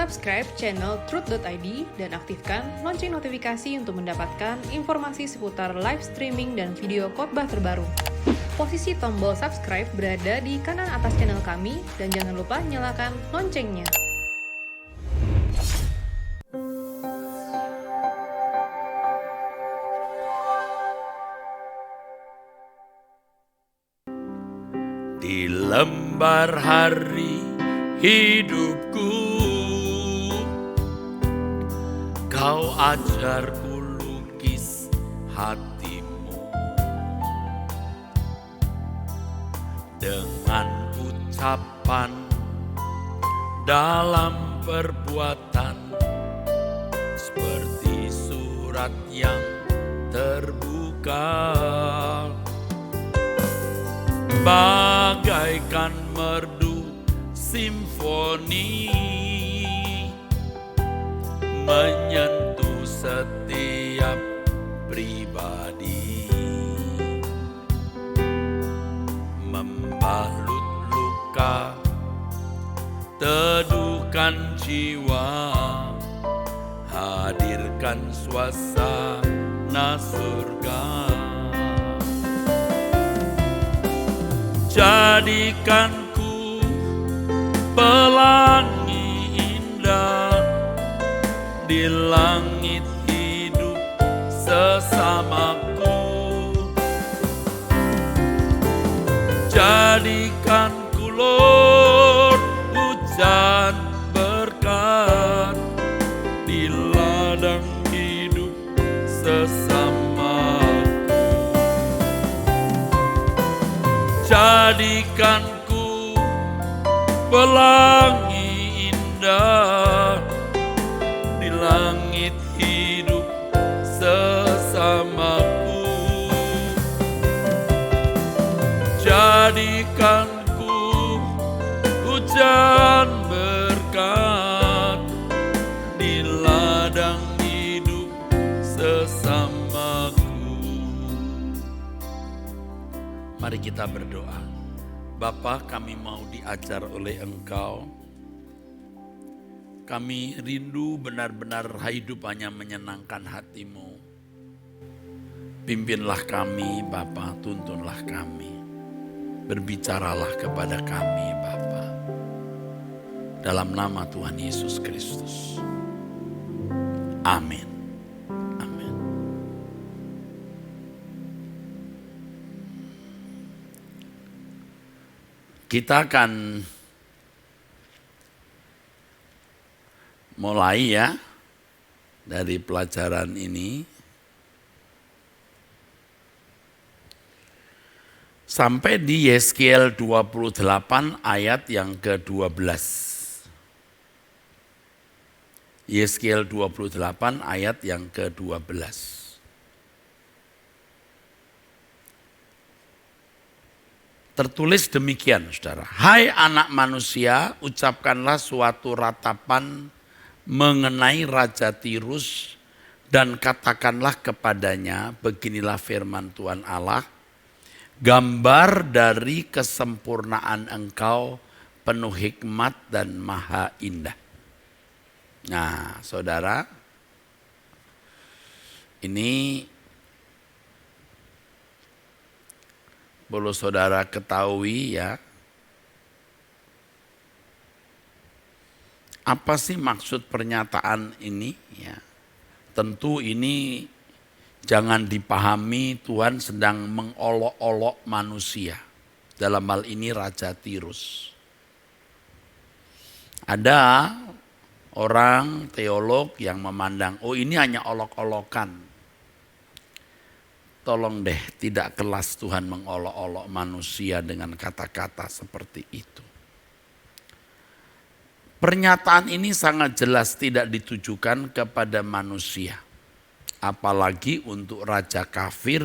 subscribe channel Truth.id dan aktifkan lonceng notifikasi untuk mendapatkan informasi seputar live streaming dan video khotbah terbaru. Posisi tombol subscribe berada di kanan atas channel kami dan jangan lupa nyalakan loncengnya. Di lembar hari hidupku, Kau ajarku lukis hatimu dengan ucapan dalam perbuatan, seperti surat yang terbuka, bagaikan merdu simfoni menyentuh setiap pribadi, membalut luka, teduhkan jiwa, hadirkan suasana surga. Jadikanku pelangi indah di langit hidup sesamaku. Jadikanku Lord hujan berkat di ladang hidup sesamaku. Jadikanku pelangi indah di langit hidup sesamaku. Jadikanku hujan berkat di ladang hidup sesamaku. Mari kita berdoa. Bapa, kami mau diajar oleh Engkau. Kami rindu benar-benar hidup hanya menyenangkan hati-Mu. Pimpinlah kami, Bapa, tuntunlah kami. Berbicaralah kepada kami, Bapa. Dalam nama Tuhan Yesus Kristus. Amin. Kita akan mulai ya dari pelajaran ini sampai di Yeskiel 28 ayat yang ke-12. Yeskiel 28 ayat yang ke-12. Tertulis demikian, saudara. Hai anak manusia, ucapkanlah suatu ratapan mengenai Raja Tirus dan katakanlah kepadanya, beginilah firman Tuhan Allah, gambar dari kesempurnaan engkau penuh hikmat dan maha indah. Nah, saudara, ini perlu saudara ketahui ya, apa sih maksud pernyataan ini ya? Tentu ini jangan dipahami Tuhan sedang mengolok-olok manusia. Dalam hal ini Raja Tirus. Ada orang teolog yang memandang, oh ini hanya olok-olokan. Tolong deh, tidak kelas Tuhan mengolok-olok manusia dengan kata-kata seperti itu. Pernyataan ini sangat jelas tidak ditujukan kepada manusia. Apalagi untuk raja kafir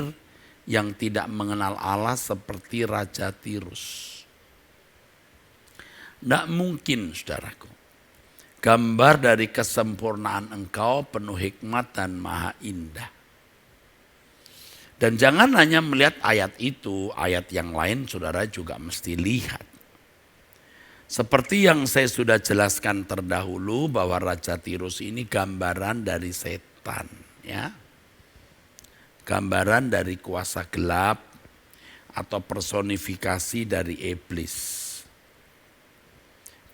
yang tidak mengenal Allah seperti Raja Tirus. Tidak mungkin, saudaraku. Gambar dari kesempurnaan engkau penuh hikmat dan maha indah. Dan jangan hanya melihat ayat itu, ayat yang lain saudara juga mesti lihat. Seperti yang saya sudah jelaskan terdahulu bahwa Raja Tirus ini gambaran dari setan, ya. Gambaran dari kuasa gelap atau personifikasi dari iblis.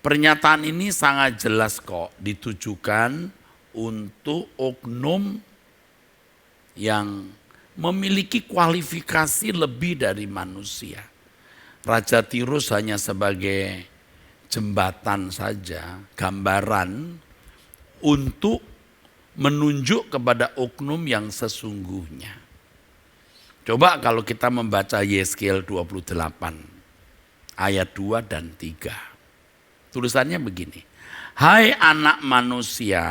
Pernyataan ini sangat jelas kok ditujukan untuk oknum yang memiliki kualifikasi lebih dari manusia. Raja Tirus hanya sebagai jembatan saja, gambaran untuk menunjuk kepada oknum yang sesungguhnya. Coba kalau kita membaca Yeskiel 28 ayat 2 dan 3. Tulisannya begini. Hai anak manusia,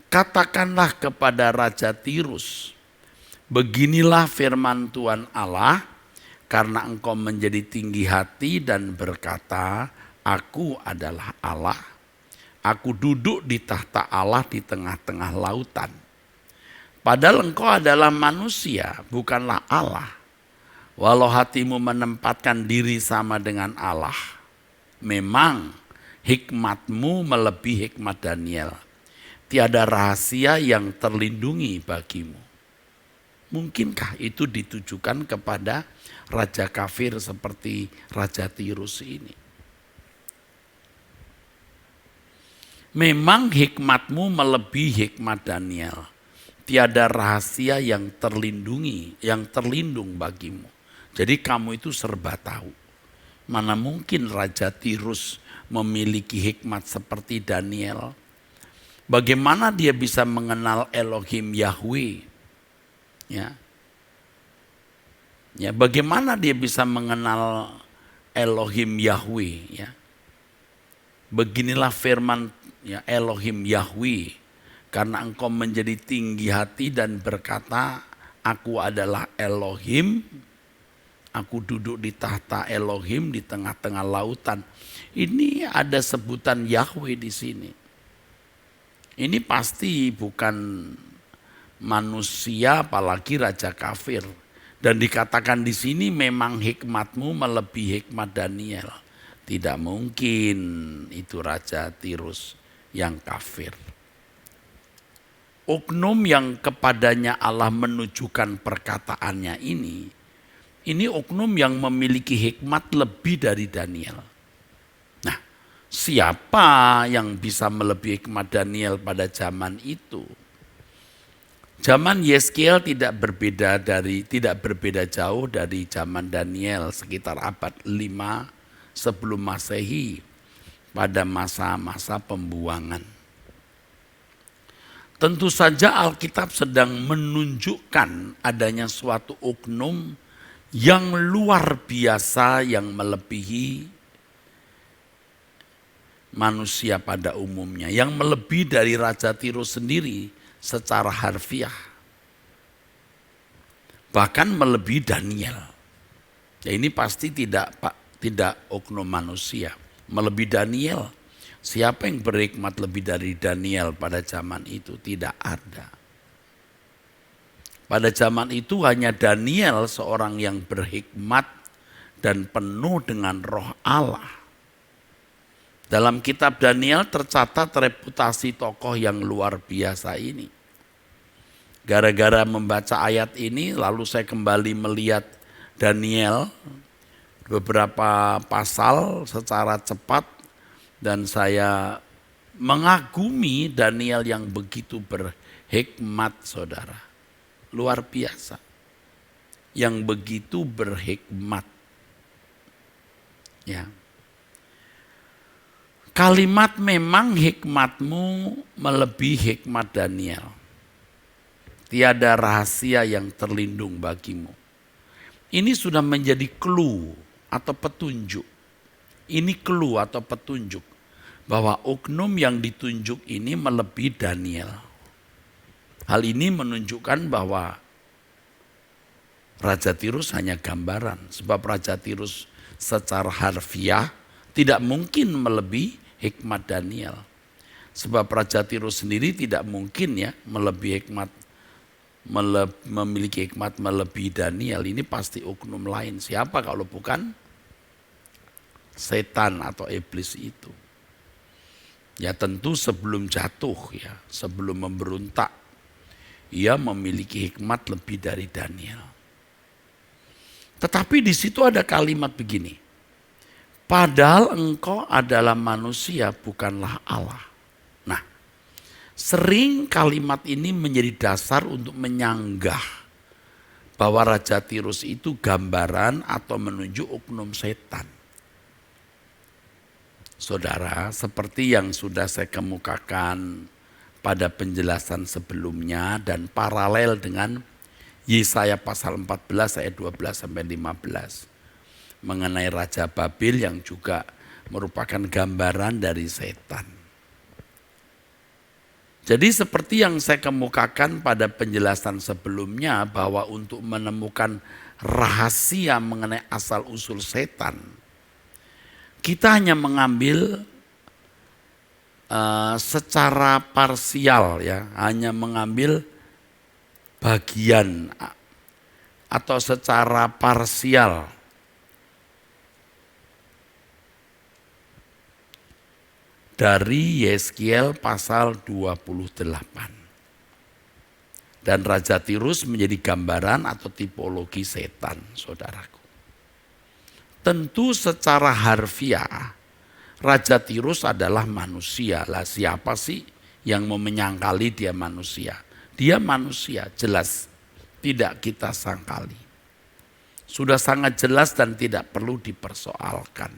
katakanlah kepada Raja Tirus, beginilah firman Tuhan Allah, karena engkau menjadi tinggi hati dan berkata, aku adalah Allah. Aku duduk di tahta Allah di tengah-tengah lautan. Padahal engkau adalah manusia, bukanlah Allah. Walau hatimu menempatkan diri sama dengan Allah, memang hikmatmu melebihi hikmat Daniel. Tiada rahasia yang terlindungi bagimu. Mungkinkah itu ditujukan kepada raja kafir seperti Raja Tirus ini? Memang hikmatmu melebihi hikmat Daniel. Tiada rahasia yang terlindungi, yang terlindung bagimu. Jadi kamu itu serba tahu. Mana mungkin Raja Tirus memiliki hikmat seperti Daniel? Bagaimana dia bisa mengenal Elohim Yahweh? Ya, bagaimana dia bisa mengenal Elohim Yahweh? Ya, beginilah firman ya Elohim Yahweh, karena engkau menjadi tinggi hati dan berkata, aku adalah Elohim, aku duduk di tahta Elohim di tengah-tengah lautan. Ini ada sebutan Yahweh di sini. Ini pasti bukan manusia, apalagi raja kafir. Dan dikatakan di sini memang hikmatmu melebihi hikmat Daniel. Tidak mungkin itu Raja Tirus yang kafir. Oknum yang kepadanya Allah menunjukkan perkataannya ini oknum yang memiliki hikmat lebih dari Daniel. Nah, siapa yang bisa melebihi hikmat Daniel pada zaman itu? Zaman Yeskiel tidak berbeda jauh dari zaman Daniel, sekitar abad 5 sebelum Masehi, pada masa-masa pembuangan. Tentu saja Alkitab sedang menunjukkan adanya suatu oknum yang luar biasa yang melebihi manusia pada umumnya, yang melebihi dari Raja Tirus sendiri secara harfiah, bahkan melebihi Daniel. Ya, ini pasti tidak oknum manusia, melebihi Daniel. Siapa yang berhikmat lebih dari Daniel pada zaman itu? Tidak ada. Pada zaman itu hanya Daniel seorang yang berhikmat dan penuh dengan roh Allah. Dalam kitab Daniel tercatat reputasi tokoh yang luar biasa ini. Gara-gara membaca ayat ini, lalu saya kembali melihat Daniel beberapa pasal secara cepat, dan saya mengagumi Daniel yang begitu berhikmat, saudara. Luar biasa. Yang begitu berhikmat. Ya. Kalimat memang hikmatmu melebihi hikmat Daniel. Tiada rahasia yang terlindung bagimu. Ini sudah menjadi clue atau petunjuk. Ini clue atau petunjuk bahwa oknum yang ditunjuk ini melebihi Daniel. Hal ini menunjukkan bahwa Raja Tirus hanya gambaran, sebab Raja Tirus secara harfiah tidak mungkin melebihi hikmat Daniel. Sebab Raja Tirus sendiri tidak mungkin ya melebihi hikmat, memiliki hikmat melebihi Daniel. Ini pasti oknum lain. Siapa kalau bukan setan atau iblis itu? Ya tentu sebelum jatuh ya, sebelum memberontak, ia memiliki hikmat lebih dari Daniel. Tetapi di situ ada kalimat begini, padahal engkau adalah manusia bukanlah Allah. Nah, sering kalimat ini menjadi dasar untuk menyanggah bahwa Raja Tirus itu gambaran atau menunjuk oknum setan. Saudara, seperti yang sudah saya kemukakan pada penjelasan sebelumnya dan paralel dengan Yesaya pasal 14 ayat 12 sampai 15 mengenai Raja Babil yang juga merupakan gambaran dari setan. Jadi seperti yang saya kemukakan pada penjelasan sebelumnya bahwa untuk menemukan rahasia mengenai asal-usul setan, kita hanya mengambil secara parsial ya, hanya mengambil bagian atau secara parsial dari Yeskiel pasal 28. Dan Raja Tirus menjadi gambaran atau tipologi setan, saudaraku. Tentu secara harfiah Raja Tirus adalah manusia. Lah siapa sih yang mau menyangkali dia manusia? Dia manusia, jelas. Tidak kita sangkali. Sudah sangat jelas dan tidak perlu dipersoalkan.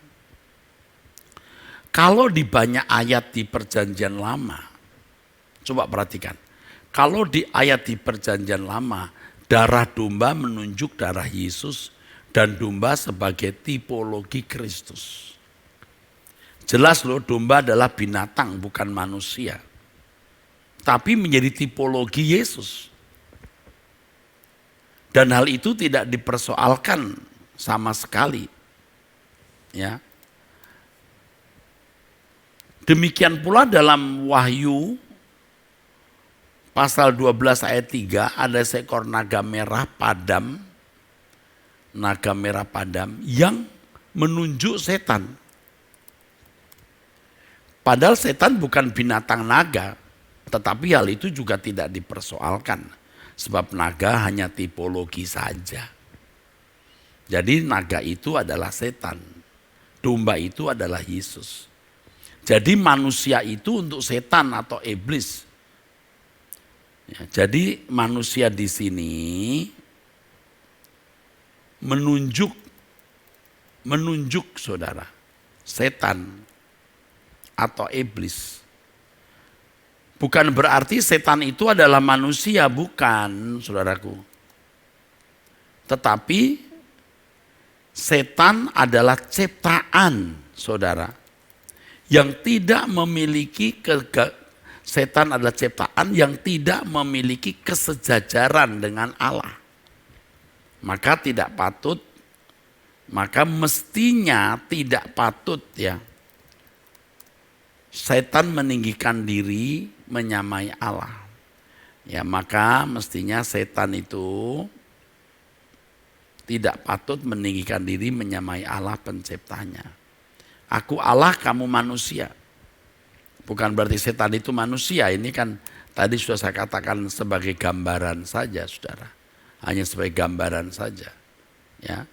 Kalau di banyak ayat di Perjanjian Lama, coba perhatikan. Kalau di ayat di Perjanjian Lama, darah domba menunjuk darah Yesus dan domba sebagai tipologi Kristus. Jelas loh, domba adalah binatang bukan manusia. Tapi menjadi tipologi Yesus. Dan hal itu tidak dipersoalkan sama sekali. Ya. Demikian pula dalam Wahyu pasal 12 ayat 3 ada seekor naga merah padam yang menunjuk setan. Padahal setan bukan binatang naga, tetapi hal itu juga tidak dipersoalkan. Sebab naga hanya tipologi saja. Jadi naga itu adalah setan, domba itu adalah Yesus. Jadi manusia itu untuk setan atau iblis. Ya, jadi manusia di sini menunjuk saudara, setan atau iblis. Bukan berarti setan itu adalah manusia, bukan saudaraku. Tetapi setan adalah ciptaan saudara yang tidak memiliki setan adalah ciptaan yang tidak memiliki kesejajaran dengan Allah. Maka mestinya tidak patut ya setan meninggikan diri menyamai Allah. Ya, maka mestinya setan itu tidak patut meninggikan diri menyamai Allah penciptanya. Aku Allah, kamu manusia. Bukan berarti setan itu manusia. Ini kan tadi sudah saya katakan sebagai gambaran saja, saudara. Hanya sebagai gambaran saja. Ya.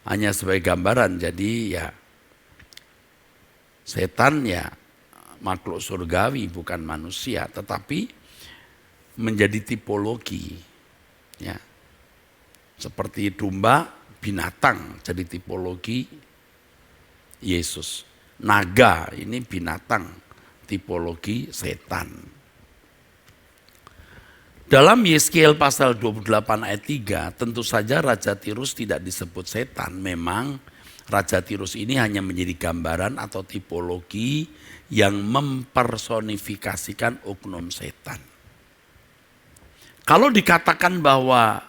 Hanya sebagai gambaran. Jadi ya setan ya makhluk surgawi bukan manusia, tetapi menjadi tipologi. Ya. Seperti domba, binatang jadi tipologi Yesus. Naga ini binatang, tipologi setan. Dalam Yeskiel pasal 28 ayat 3, tentu saja Raja Tirus tidak disebut setan. Memang Raja Tirus ini hanya menjadi gambaran atau tipologi yang mempersonifikasikan oknum setan. Kalau dikatakan bahwa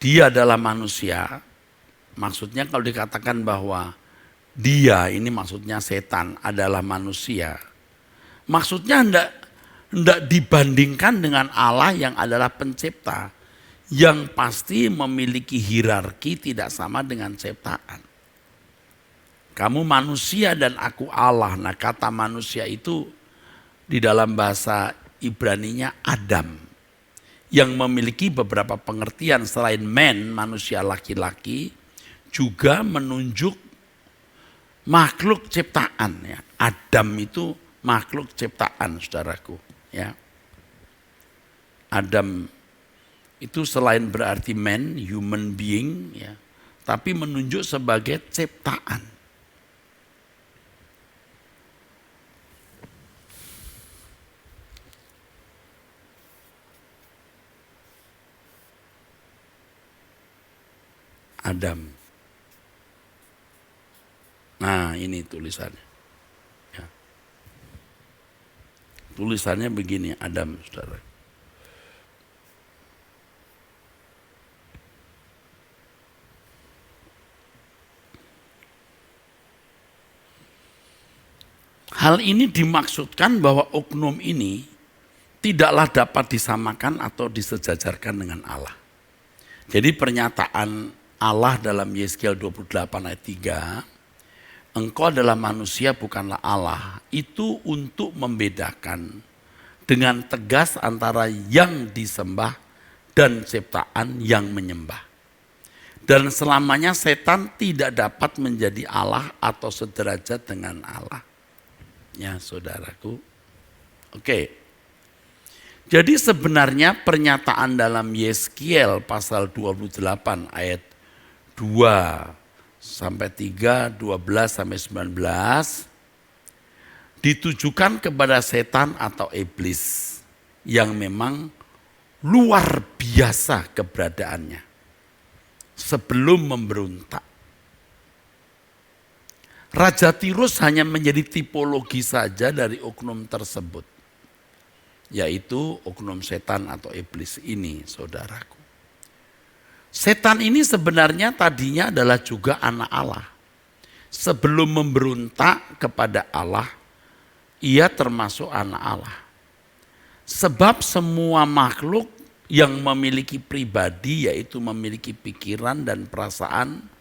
dia adalah manusia, maksudnya kalau dikatakan bahwa dia ini maksudnya setan adalah manusia, maksudnya hendak dibandingkan dengan Allah yang adalah pencipta, yang pasti memiliki hierarki tidak sama dengan ciptaan. Kamu manusia dan aku Allah. Nah, kata manusia itu di dalam bahasa Ibraninya Adam, yang memiliki beberapa pengertian selain man, manusia laki-laki, juga menunjuk makhluk ciptaan. Ya. Adam itu makhluk ciptaan, saudaraku. Ya. Adam itu selain berarti man, human being, ya, tapi menunjuk sebagai ciptaan. Adam. Nah, ini tulisannya. Ya. Tulisannya begini, Adam, saudara. Hal ini dimaksudkan bahwa oknum ini tidaklah dapat disamakan atau disejajarkan dengan Allah. Jadi pernyataan Allah dalam Yeskiel 28 ayat 3, engkau adalah manusia bukanlah Allah, itu untuk membedakan dengan tegas antara yang disembah dan ciptaan yang menyembah. Dan selamanya setan tidak dapat menjadi Allah atau sederajat dengan Allah. Ya, saudaraku. Oke. Jadi sebenarnya pernyataan dalam Yeskiel pasal 28 ayat 2 sampai 3, 12 sampai 19 ditujukan kepada setan atau iblis yang memang luar biasa keberadaannya sebelum memberontak. Raja Tirus hanya menjadi tipologi saja dari oknum tersebut, yaitu oknum setan atau iblis ini, saudaraku. Setan ini sebenarnya tadinya adalah juga anak Allah. Sebelum memberontak kepada Allah, ia termasuk anak Allah. Sebab semua makhluk yang memiliki pribadi, yaitu memiliki pikiran dan perasaan,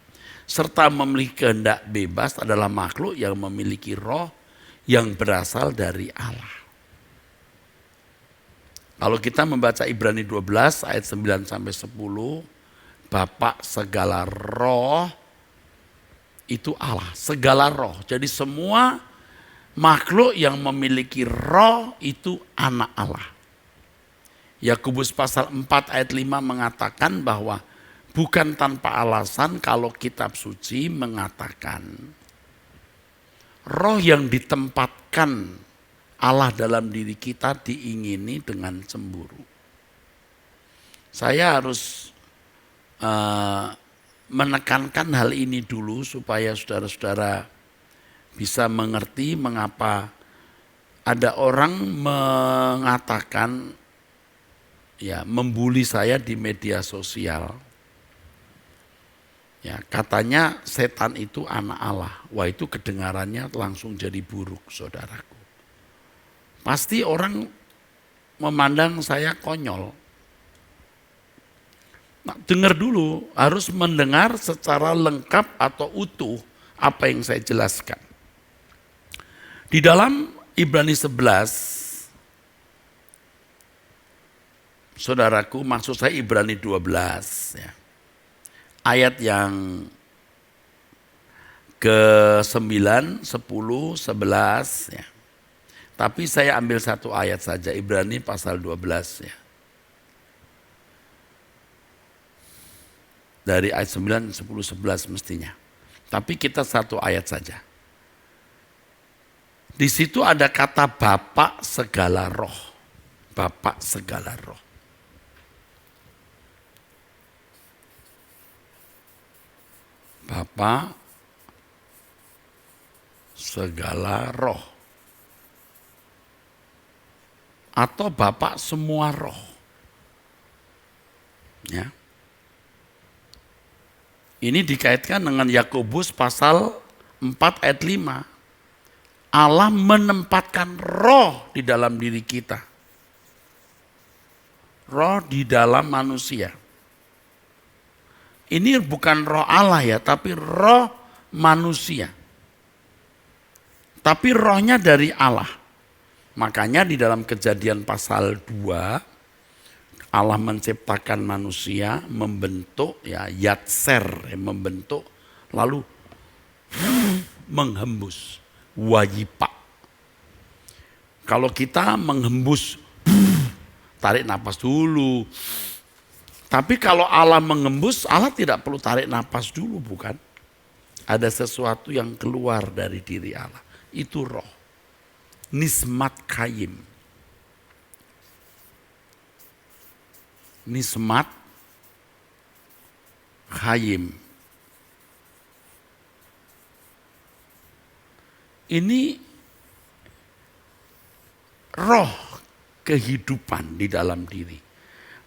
serta memiliki kehendak bebas adalah makhluk yang memiliki roh yang berasal dari Allah. Kalau kita membaca Ibrani 12 ayat 9 sampai 10, Bapa segala roh itu Allah, segala roh. Jadi semua makhluk yang memiliki roh itu anak Allah. Yakobus pasal 4 ayat 5 mengatakan bahwa bukan tanpa alasan kalau kitab suci mengatakan roh yang ditempatkan Allah dalam diri kita diingini dengan cemburu. Saya harus menekankan hal ini dulu supaya saudara-saudara bisa mengerti mengapa ada orang mengatakan, ya, membuli saya di media sosial. Ya, katanya setan itu anak Allah. Wah, itu kedengarannya langsung jadi buruk, saudaraku. Pasti orang memandang saya konyol. Nah, dengar dulu, harus mendengar secara lengkap atau utuh apa yang saya jelaskan. Di dalam Ibrani 11, saudaraku, maksud saya Ibrani 12, ya. Ayat yang ke-9, 10, 11, ya. Tapi saya ambil satu ayat saja, Ibrani pasal 12, ya. Dari ayat 9, 10, 11 mestinya. Tapi kita satu ayat saja. Di situ ada kata Bapa segala roh. Bapa segala roh. Bapa segala roh. Atau Bapa semua roh. Ya. Ini dikaitkan dengan Yakobus pasal 4 ayat 5. Allah menempatkan roh di dalam diri kita. Roh di dalam manusia. ini bukan roh Allah ya, tapi roh manusia. Tapi rohnya dari Allah. Makanya di dalam Kejadian pasal 2, Allah menciptakan manusia, membentuk ya yatser, membentuk, lalu menghembus, wayipak. Kalau kita menghembus, tarik napas dulu. Tapi kalau Allah mengembus, Allah tidak perlu tarik napas dulu, bukan? Ada sesuatu yang keluar dari diri Allah. Itu roh. Nismat kayim. Nismat kayim. Ini roh kehidupan di dalam diri.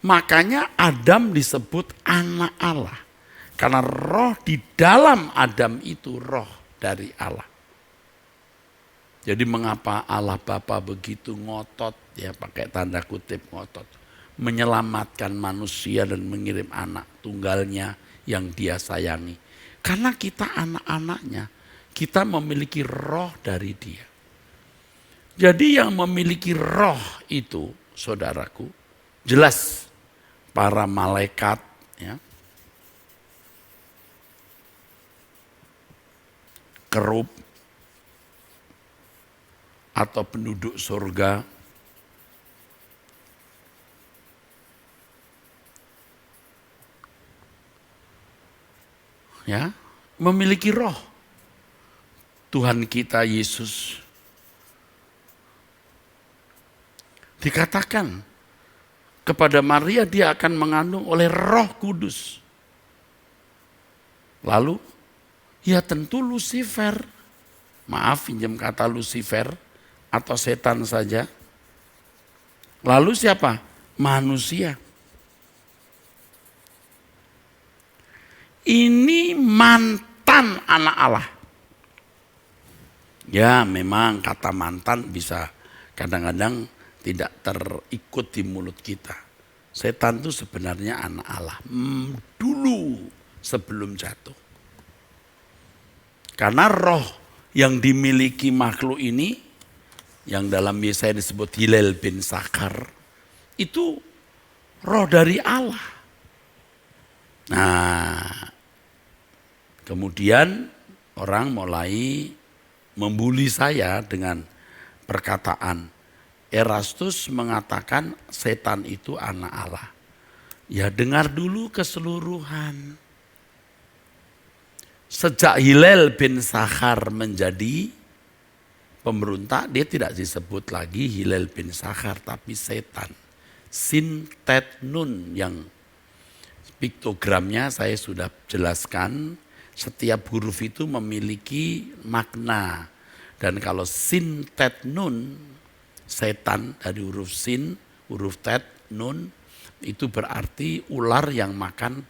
Makanya Adam disebut anak Allah. Karena roh di dalam Adam itu roh dari Allah. Jadi mengapa Allah Bapa begitu ngotot, ya pakai tanda kutip ngotot, menyelamatkan manusia dan mengirim anak tunggalnya yang dia sayangi. Karena kita anak-anaknya, kita memiliki roh dari dia. Jadi yang memiliki roh itu, saudaraku, jelas para malaikat, ya, kerub, atau penduduk surga, ya, memiliki roh. Tuhan kita Yesus dikatakan kepada Maria dia akan mengandung oleh Roh Kudus. Lalu ya tentu Lucifer, maaf pinjam kata Lucifer atau setan saja. Lalu siapa? Manusia. Ini mantan anak Allah. Ya memang kata mantan bisa kadang-kadang tidak terikut di mulut kita. Setan itu sebenarnya anak Allah. Dulu sebelum jatuh. Karena roh yang dimiliki makhluk ini, yang dalam Yesaya disebut Hilel bin Sakar, itu roh dari Allah. Nah, kemudian orang mulai membuli saya dengan perkataan, Erastus mengatakan setan itu anak Allah. Ya dengar dulu keseluruhan. Sejak Hilel bin Sakar menjadi pemberontak, dia tidak disebut lagi Hilel bin Sakar, tapi setan. Sin Tet Nun yang piktogramnya saya sudah jelaskan. Setiap huruf itu memiliki makna. Dan kalau Sin Tet Nun, setan dari huruf Sin, huruf Tet, Nun, itu berarti ular yang makan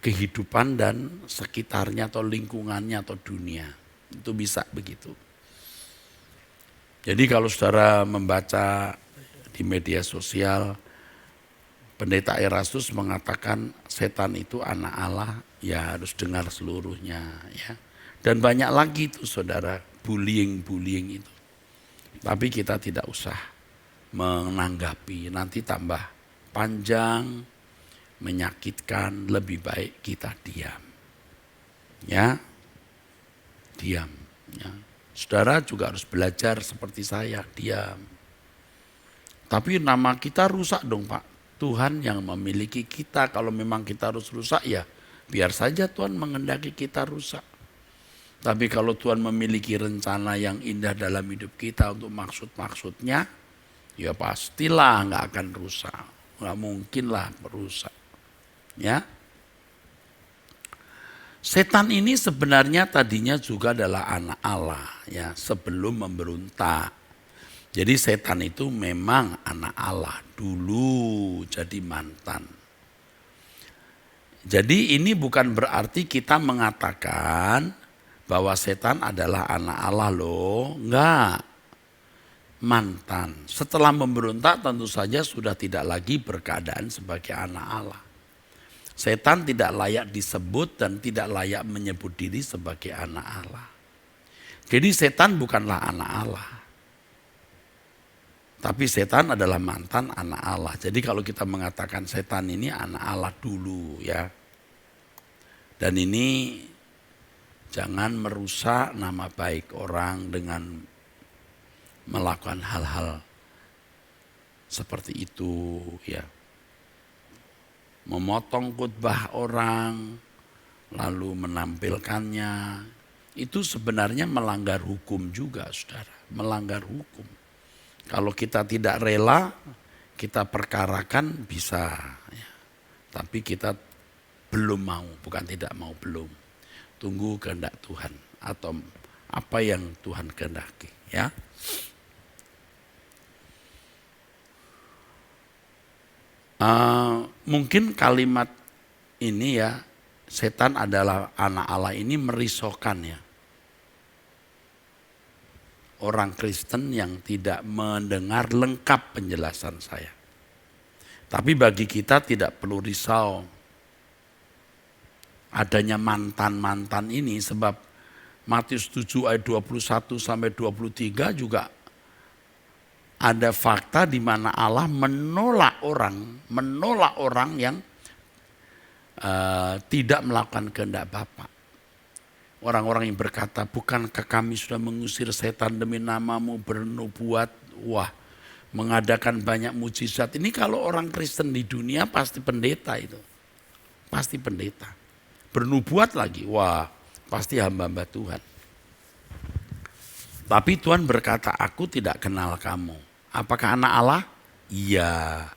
kehidupan dan sekitarnya atau lingkungannya atau dunia. Itu bisa begitu. Jadi kalau saudara membaca di media sosial, Pendeta Erastus mengatakan setan itu anak Allah, ya harus dengar seluruhnya. Ya. Dan banyak lagi itu saudara, bullying itu. Tapi kita tidak usah menanggapi, nanti tambah panjang, menyakitkan, lebih baik kita diam. Ya, diam. Ya. Saudara juga harus belajar seperti saya, diam. Tapi nama kita rusak dong Pak. Tuhan yang memiliki kita, kalau memang kita harus rusak ya biar saja Tuhan mengendaki kita rusak. Tapi kalau Tuhan memiliki rencana yang indah dalam hidup kita untuk maksud-maksudnya, ya pastilah nggak akan rusak. Nggak mungkin lah merusak. Ya. Setan ini sebenarnya tadinya juga adalah anak Allah ya sebelum memberontak. Jadi setan itu memang anak Allah dulu jadi mantan. Jadi ini bukan berarti kita mengatakan bahwa setan adalah anak Allah loh, enggak. Mantan. Setelah memberontak tentu saja sudah tidak lagi berkeadaan sebagai anak Allah. Setan tidak layak disebut dan tidak layak menyebut diri sebagai anak Allah. Jadi setan bukanlah anak Allah. Tapi setan adalah mantan anak Allah. Jadi kalau kita mengatakan setan ini anak Allah dulu ya. Dan ini jangan merusak nama baik orang dengan melakukan hal-hal seperti itu ya. Memotong khotbah orang lalu menampilkannya itu sebenarnya melanggar hukum juga, saudara. Melanggar hukum. Kalau kita tidak rela, kita perkarakan bisa ya. Tapi kita belum mau, bukan tidak mau, belum. Tunggu kehendak Tuhan atau apa yang Tuhan kehendaki ya. Mungkin kalimat ini ya, setan adalah anak Allah ini merisaukan ya. Orang Kristen yang tidak mendengar lengkap penjelasan saya. Tapi bagi kita tidak perlu risau adanya mantan-mantan ini, sebab Matius 7 ayat 21 sampai 23 juga ada fakta di mana Allah menolak orang yang tidak melakukan kehendak Bapa. Orang-orang yang berkata, bukankah kami sudah mengusir setan demi namamu, bernubuat, mengadakan banyak mujizat. Ini kalau orang Kristen di dunia pasti pendeta itu. Pasti pendeta. Bernubuat lagi, pasti hamba-hamba Tuhan. Tapi Tuhan berkata, aku tidak kenal kamu. Apakah anak Allah? Iya,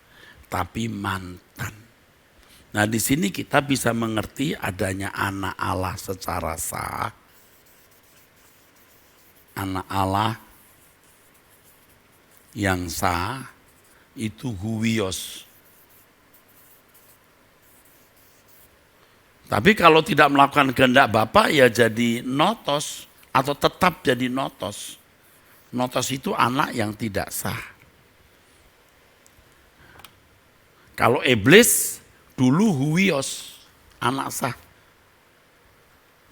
tapi mantan. Nah di sini kita bisa mengerti adanya anak Allah secara sah. Anak Allah yang sah itu huios. Tapi kalau tidak melakukan kehendak Bapa ya jadi notos atau tetap jadi notos. Notos itu anak yang tidak sah. Kalau iblis dulu huios, anak sah.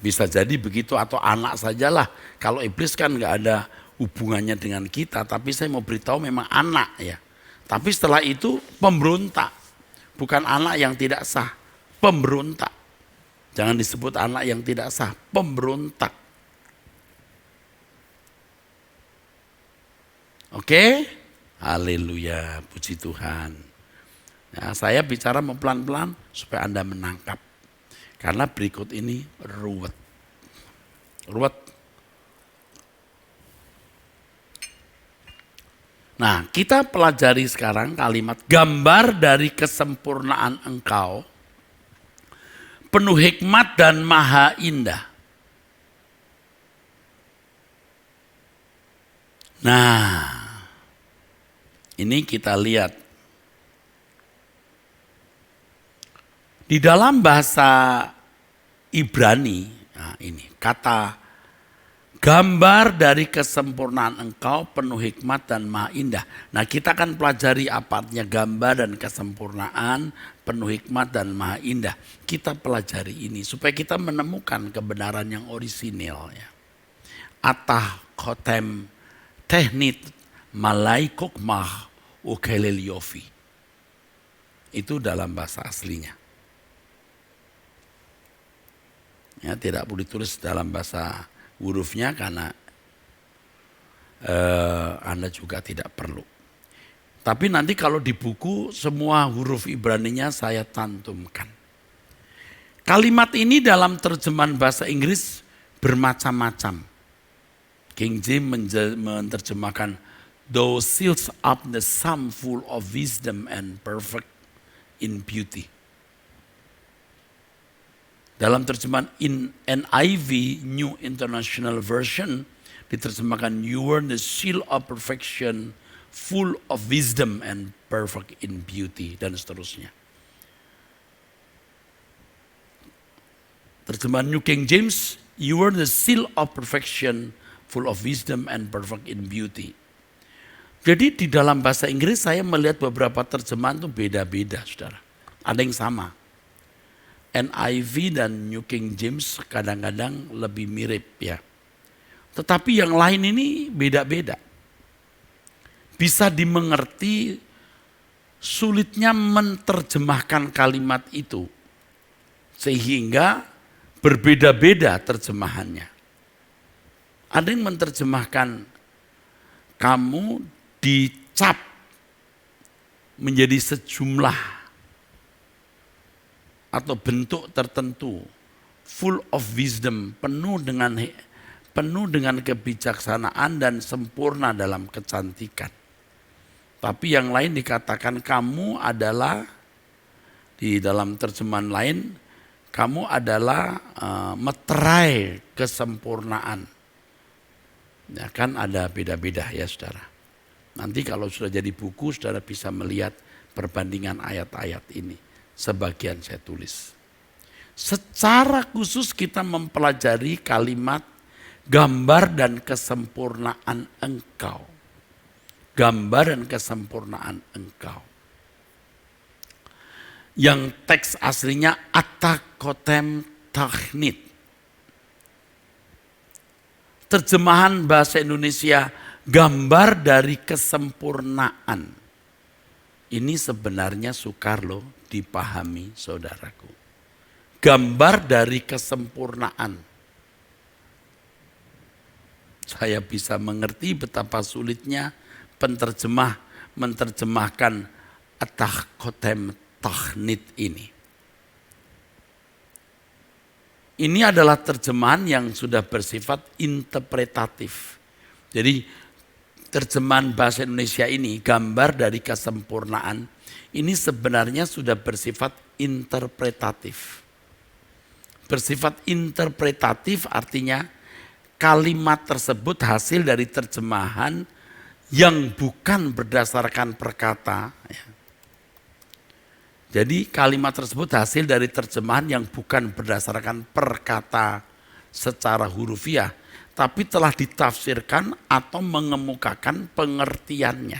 Bisa jadi begitu atau anak sajalah. Kalau iblis kan nggak ada hubungannya dengan kita, tapi saya mau beritahu memang anak ya. Tapi setelah itu pemberontak. Bukan anak yang tidak sah, pemberontak. Jangan disebut anak yang tidak sah, pemberontak. Oke? Haleluya, puji Tuhan. Nah, saya bicara mau pelan-pelan supaya Anda menangkap. Karena berikut ini ruwet. Ruwet. Nah, kita pelajari sekarang kalimat gambar dari kesempurnaan Engkau, penuh hikmat dan maha indah. Nah, ini kita lihat. Di dalam bahasa Ibrani, nah ini kata gambar dari kesempurnaan Engkau penuh hikmat dan maha indah. Nah kita akan pelajari apa artinya gambar dan kesempurnaan penuh hikmat dan maha indah. Kita pelajari ini supaya kita menemukan kebenaran yang orisinil ya. Atah khotem teknit malaikok mah ukeleliofi. Itu dalam bahasa aslinya. Ya, tidak boleh ditulis dalam bahasa hurufnya karena Anda juga tidak perlu. Tapi nanti kalau di buku semua huruf Ibraninya saya cantumkan. Kalimat ini dalam terjemahan bahasa Inggris bermacam-macam. King James menerjemahkan, "Thou seals up the sum full of wisdom and perfect in beauty." Dalam terjemahan NIV, New International Version, diterjemahkan, "You were the seal of perfection, full of wisdom and perfect in beauty," dan seterusnya. Terjemahan New King James, "You were the seal of perfection, full of wisdom and perfect in beauty." Jadi di dalam bahasa Inggris saya melihat beberapa terjemahan itu beda-beda, saudara. Ada yang sama. NIV dan New King James kadang-kadang lebih mirip ya. Tetapi yang lain ini beda-beda. Bisa dimengerti, sulitnya menerjemahkan kalimat itu. Sehingga berbeda-beda terjemahannya. Ada yang menerjemahkan kamu dicap menjadi sejumlah atau bentuk tertentu, full of wisdom, penuh dengan kebijaksanaan dan sempurna dalam kecantikan. Tapi yang lain dikatakan kamu adalah, di dalam terjemahan lain, kamu adalah meterai kesempurnaan. Ya kan ada beda-beda ya saudara. Nanti kalau sudah jadi buku, saudara bisa melihat perbandingan ayat-ayat ini. Sebagian saya tulis. Secara khusus kita mempelajari kalimat gambar dan kesempurnaan engkau. Gambar dan kesempurnaan engkau. Yang teks aslinya atakotem tachnit. Terjemahan bahasa Indonesia gambar dari kesempurnaan. Ini sebenarnya sukar loh dipahami saudaraku. Gambar dari kesempurnaan. Saya bisa mengerti betapa sulitnya penerjemah menerjemahkan atakotem tachnit ini. Ini adalah terjemahan yang sudah bersifat interpretatif. Jadi terjemahan bahasa Indonesia ini, gambar dari kesempurnaan, ini sebenarnya sudah bersifat interpretatif. Bersifat interpretatif artinya kalimat tersebut hasil dari terjemahan yang bukan berdasarkan perkata. Jadi kalimat tersebut hasil dari terjemahan yang bukan berdasarkan perkata secara hurufiah, tapi telah ditafsirkan atau mengemukakan pengertiannya.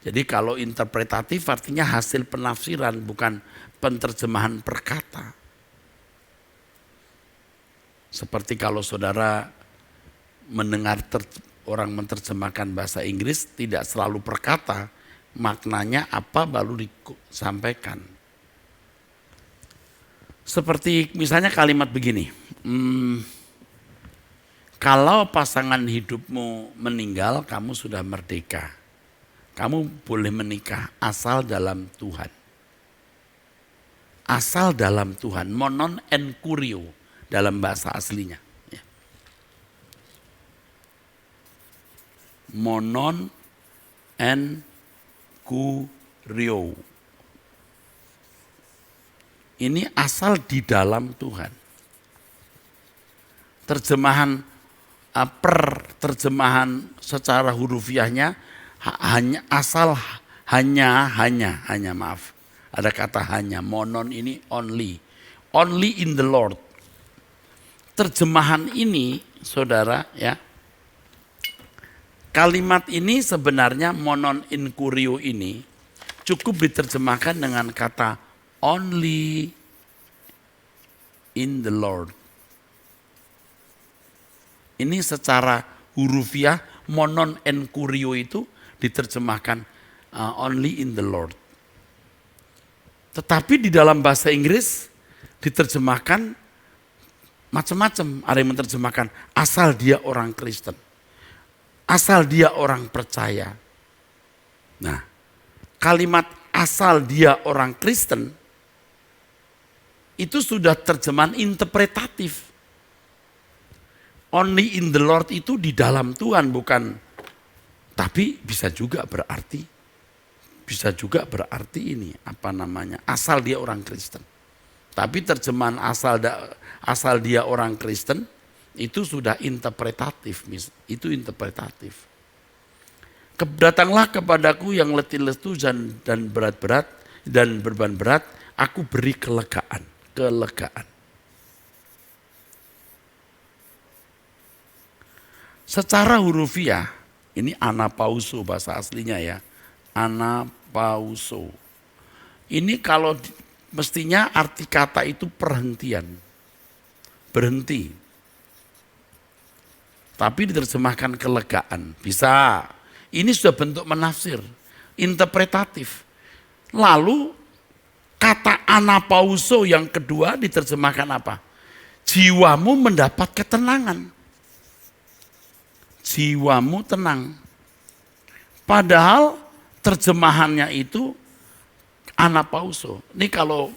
Jadi kalau interpretatif artinya hasil penafsiran, bukan penerjemahan perkata. Seperti kalau saudara mendengar orang menerjemahkan bahasa Inggris, tidak selalu perkata, maknanya apa baru disampaikan. Seperti misalnya kalimat begini, kalau pasangan hidupmu meninggal, kamu sudah merdeka. Kamu boleh menikah asal dalam Tuhan. Asal dalam Tuhan, monon en kurio dalam bahasa aslinya. Monon en kurio. Ini asal di dalam Tuhan. Terjemahan terjemahan secara hurufiahnya hanya maaf. Ada kata hanya, monon ini only. Only in the Lord. Terjemahan ini saudara ya. Kalimat ini sebenarnya monon in kurio ini cukup diterjemahkan dengan kata only in the Lord. Ini secara hurufiah monon en kurio itu diterjemahkan only in the Lord. Tetapi di dalam bahasa Inggris diterjemahkan macam-macam. Ada yang menerjemahkan asal dia orang Kristen. Asal dia orang percaya. Nah, kalimat asal dia orang Kristen itu sudah terjemahan interpretatif. Only in the Lord itu di dalam Tuhan, bukan. Tapi bisa juga berarti ini asal dia orang Kristen. Tapi terjemahan asal dia orang Kristen itu sudah interpretatif, itu interpretatif. Datanglah kepadaku yang letih lesu dan berat-berat dan beban berat, aku beri kelegaan. Secara hurufiah, ini anapauso bahasa aslinya ya, anapauso. Ini kalau mestinya arti kata itu perhentian. Berhenti. Tapi diterjemahkan kelegaan. Bisa. Ini sudah bentuk menafsir. Interpretatif. Lalu kata anapauso yang kedua diterjemahkan apa? Jiwamu mendapat ketenangan. Jiwamu tenang. Padahal terjemahannya itu anapauso. Ini kalau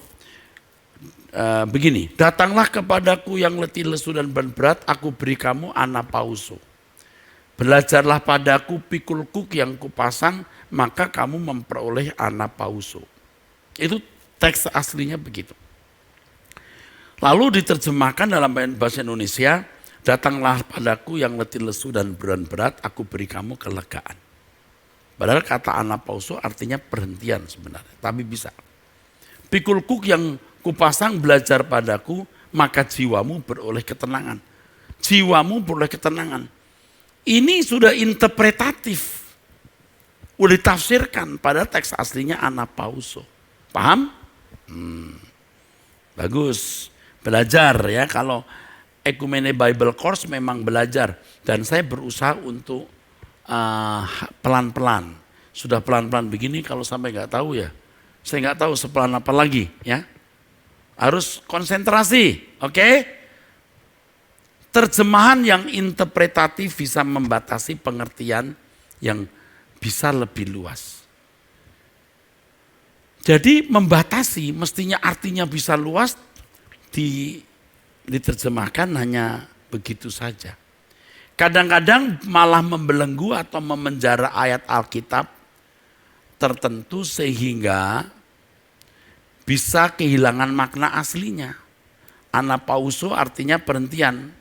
begini, datanglah kepadaku yang letih lesu dan berat, aku beri kamu anapauso. Belajarlah padaku pikul kuk yang kupasang, maka kamu memperoleh anapauso. Itu teks aslinya begitu. Lalu diterjemahkan dalam bahasa Indonesia, datanglah padaku yang letih lesu dan berat, aku beri kamu kelegaan. Padahal kata anapauso artinya perhentian sebenarnya, tapi bisa. Pikul kuk yang kupasang, belajar padaku, maka jiwamu beroleh ketenangan. Jiwamu beroleh ketenangan. Ini sudah interpretatif. Udah ditafsirkan, padahal teks aslinya anapauso. Paham? Bagus. Belajar ya, kalau Ekumene Bible Course memang belajar. Dan saya berusaha untuk pelan-pelan. Sudah pelan-pelan begini, kalau sampai nggak tahu ya, saya nggak tahu sepelan apa lagi ya. Harus konsentrasi, oke? Terjemahan yang interpretatif bisa membatasi pengertian yang bisa lebih luas. Jadi membatasi mestinya artinya bisa luas, diterjemahkan hanya begitu saja. Kadang-kadang malah membelenggu atau memenjara ayat Alkitab tertentu sehingga bisa kehilangan makna aslinya. Anapauso artinya perhentian.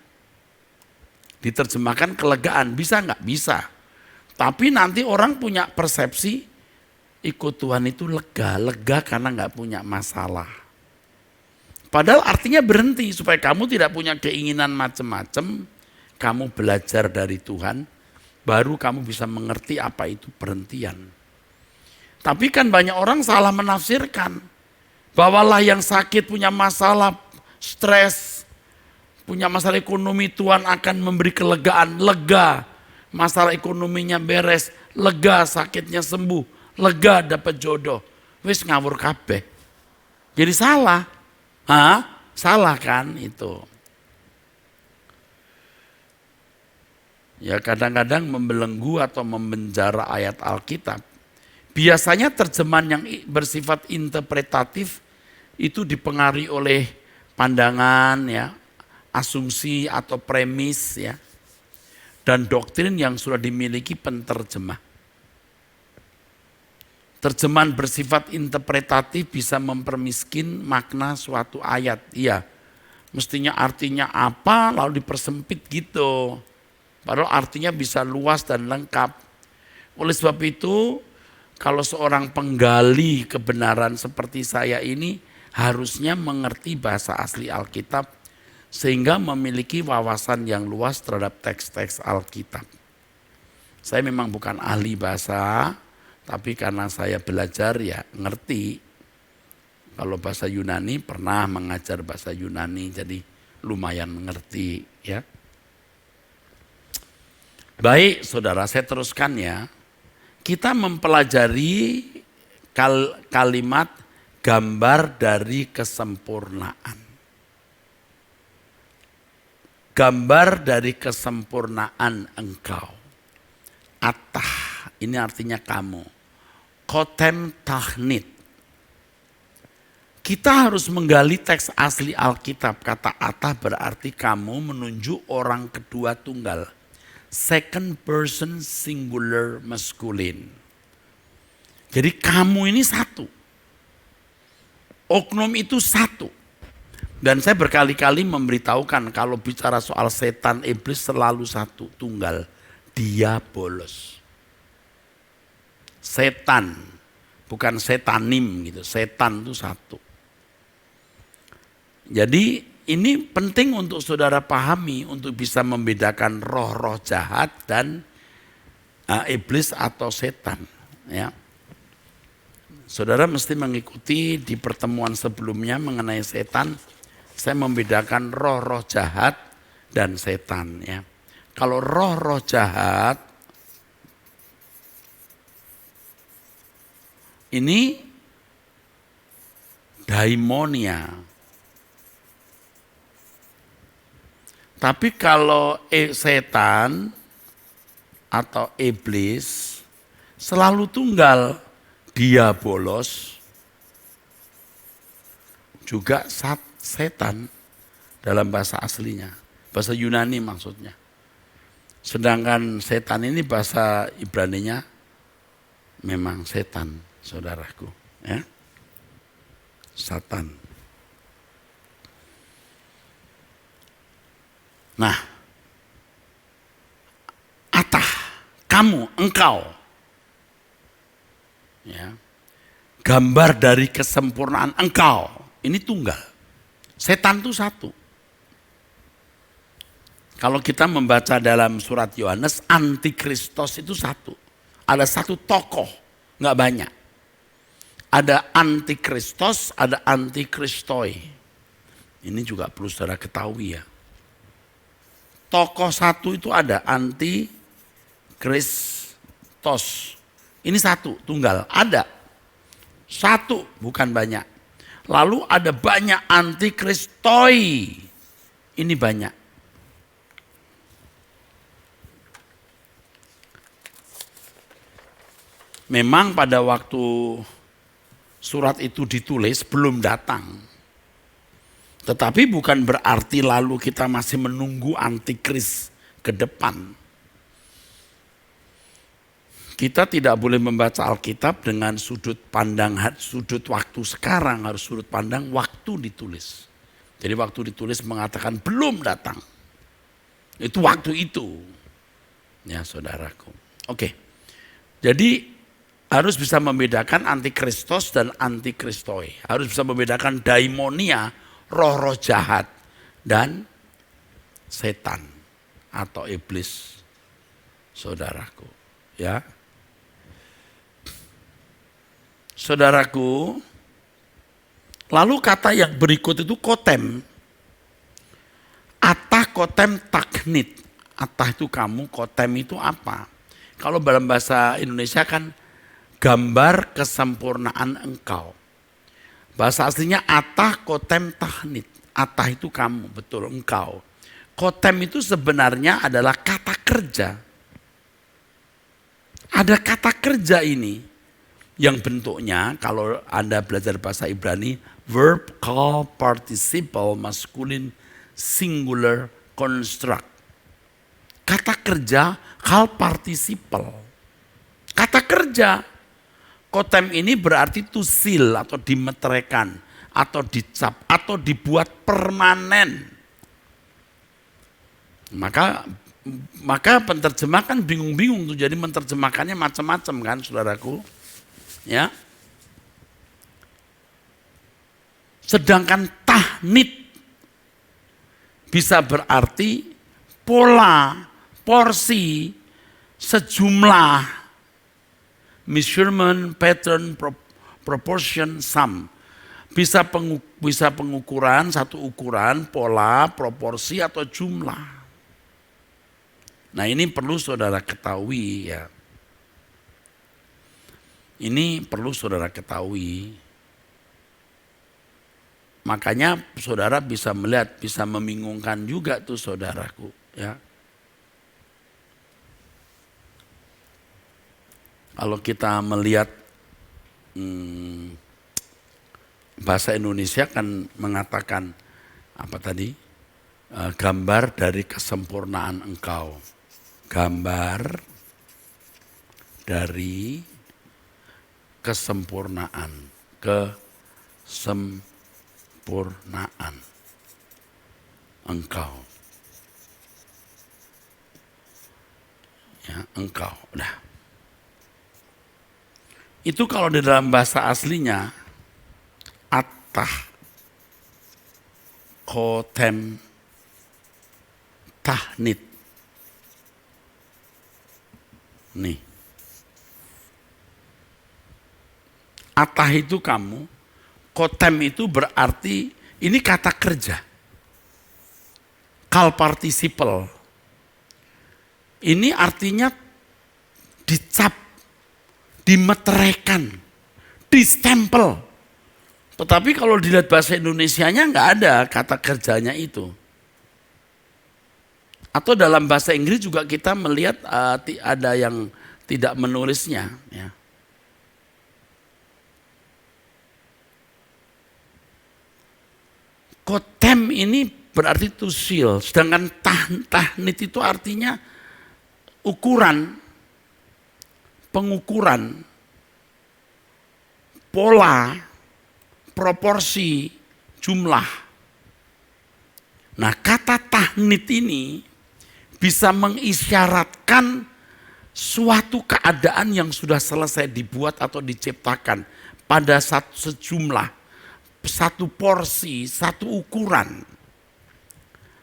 Diterjemahkan kelegaan, bisa nggak? Bisa. Tapi nanti orang punya persepsi ikut Tuhan itu lega karena nggak punya masalah. Padahal artinya berhenti supaya kamu tidak punya keinginan macam-macam. Kamu belajar dari Tuhan, baru kamu bisa mengerti apa itu perhentian. Tapi kan banyak orang salah menafsirkan. Bawalah yang sakit, punya masalah, stres, punya masalah ekonomi, Tuhan akan memberi kelegaan, lega. Masalah ekonominya beres, lega, sakitnya sembuh, lega dapat jodoh. Wis ngawur kabeh. Jadi salah. Salah kan itu. Ya kadang-kadang membelenggu atau memenjara ayat Alkitab. Biasanya terjemahan yang bersifat interpretatif itu dipengaruhi oleh pandangan ya, asumsi atau premis ya, dan doktrin yang sudah dimiliki penterjemah. Terjemahan bersifat interpretatif bisa mempermiskin makna suatu ayat. Iya, mestinya artinya apa lalu dipersempit gitu. Padahal artinya bisa luas dan lengkap. Oleh sebab itu, kalau seorang penggali kebenaran seperti saya ini harusnya mengerti bahasa asli Alkitab sehingga memiliki wawasan yang luas terhadap teks-teks Alkitab. Saya memang bukan ahli bahasa, tapi karena saya belajar ya ngerti. Kalau bahasa Yunani pernah mengajar bahasa Yunani, jadi lumayan mengerti ya. Baik saudara, saya teruskan ya. Kita mempelajari kalimat gambar dari kesempurnaan. Gambar dari kesempurnaan engkau. Atah, ini artinya kamu. Kotem tahnit. Kita harus menggali teks asli Alkitab. Kata atah berarti kamu menunjuk orang kedua tunggal. Second person singular masculine. Jadi kamu ini satu. Oknum itu satu. Dan saya berkali-kali memberitahukan kalau bicara soal setan iblis selalu satu, tunggal. Diabolos. Setan, bukan setanim gitu. Setan itu satu. Jadi ini penting untuk saudara pahami untuk bisa membedakan roh-roh jahat dan iblis atau setan. Ya. saudara mesti mengikuti di pertemuan sebelumnya mengenai setan. Saya membedakan roh-roh jahat dan setan ya. Kalau roh-roh jahat ini daimonia. Tapi kalau setan atau iblis selalu tunggal, diabolos juga setan dalam bahasa aslinya, bahasa Yunani maksudnya. Sedangkan setan ini bahasa Ibraninya memang setan, saudaraku, ya. Satan. Nah, atah, kamu, engkau, ya, gambar dari kesempurnaan engkau, ini tunggal. Setan itu satu. Kalau kita membaca dalam surat Yohanes, antikristos itu satu. Ada satu tokoh, nggak banyak. Ada antikristos, ada antikristoi. Ini juga perlu saudara ketahui ya. Tokoh satu itu ada antikristos. Ini satu, tunggal. Ada. Satu, bukan banyak. Lalu ada banyak antikristoi. Ini banyak. Memang pada waktu surat itu ditulis belum datang. Tetapi bukan berarti lalu kita masih menunggu antikris ke depan. Kita tidak boleh membaca Alkitab dengan sudut pandang, sudut waktu sekarang, harus sudut pandang waktu ditulis. Jadi waktu ditulis mengatakan belum datang. Itu waktu itu. Ya saudaraku. Oke. Jadi harus bisa membedakan antikristos dan antikristoi. Harus bisa membedakan daimonia, roh-roh jahat, dan setan atau iblis, saudaraku. Ya, saudaraku. Lalu kata yang berikut itu kotem. Atah kotem taknit. Atah itu kamu, kotem itu apa? Kalau dalam bahasa Indonesia kan gambar kesempurnaan engkau. Bahasa aslinya atah kotem tahnit. Atah itu kamu, betul, engkau. Kotem itu sebenarnya adalah kata kerja. Ada kata kerja ini yang bentuknya kalau Anda belajar bahasa Ibrani, verb call participle masculine singular construct. Kata kerja call participle. Kata kerja. Kotem ini berarti to seal atau dimeteraikan atau dicap atau dibuat permanen. Maka penterjemah kan bingung-bingung tuh, jadi menerjemahkannya macam-macam kan saudaraku. Ya. Sedangkan tahnit bisa berarti pola, porsi, sejumlah, measurement, pattern, proportion, sum. Bisa pengukuran, satu ukuran, pola, proporsi, atau jumlah. Nah ini perlu saudara ketahui ya. Ini perlu saudara ketahui. Makanya saudara bisa melihat, bisa membingungkan juga tuh saudaraku ya. Kalau kita melihat bahasa Indonesia kan mengatakan apa tadi? Gambar dari kesempurnaan engkau. Gambar dari kesempurnaan. Kesempurnaan engkau. Ya, engkau. Udah. Itu kalau di dalam bahasa aslinya atah kotem tahnit. Nih. Atah itu kamu, kotem itu berarti, ini kata kerja. Kal participle. Ini artinya dicap, dimeteraikan, distempel. Tetapi kalau dilihat bahasa Indonesianya nggak ada kata kerjanya itu. Atau dalam bahasa Inggris juga kita melihat ada yang tidak menulisnya. Ya. Kotem ini berarti to seal, sedangkan tahnit itu artinya ukuran, pengukuran, pola, proporsi, jumlah. Nah, kata tahnit ini bisa mengisyaratkan suatu keadaan yang sudah selesai dibuat atau diciptakan pada sejumlah, satu porsi, satu ukuran.